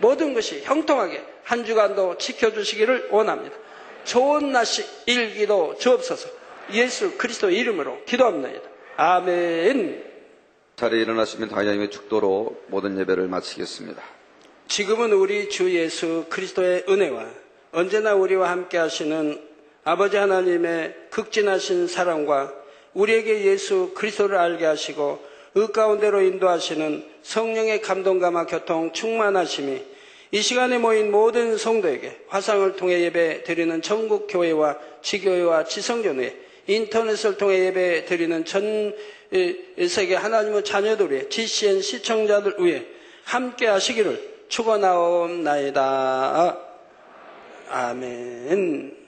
모든 것이 형통하게 한 주간도 지켜주시기를 원합니다. 좋은 날씨 일기도 주옵소서. 예수 그리스도 이름으로 기도합니다. 아멘. 자리에 일어나시면 하나님의 축도로 모든 예배를 마치겠습니다. 지금은 우리 주 예수 그리스도의 은혜와 언제나 우리와 함께 하시는 아버지 하나님의 극진하신 사랑과 우리에게 예수 그리스도를 알게 하시고 의 가운데로 인도하시는 성령의 감동감화 교통 충만하심이 이 시간에 모인 모든 성도에게 화상을 통해 예배 드리는 전국 교회와 지교회와 지성교회 인터넷을 통해 예배 드리는 전 세계 하나님의 자녀들 위해 GCN 시청자들 위해 함께 하시기를 축원하옵나이다. 아멘.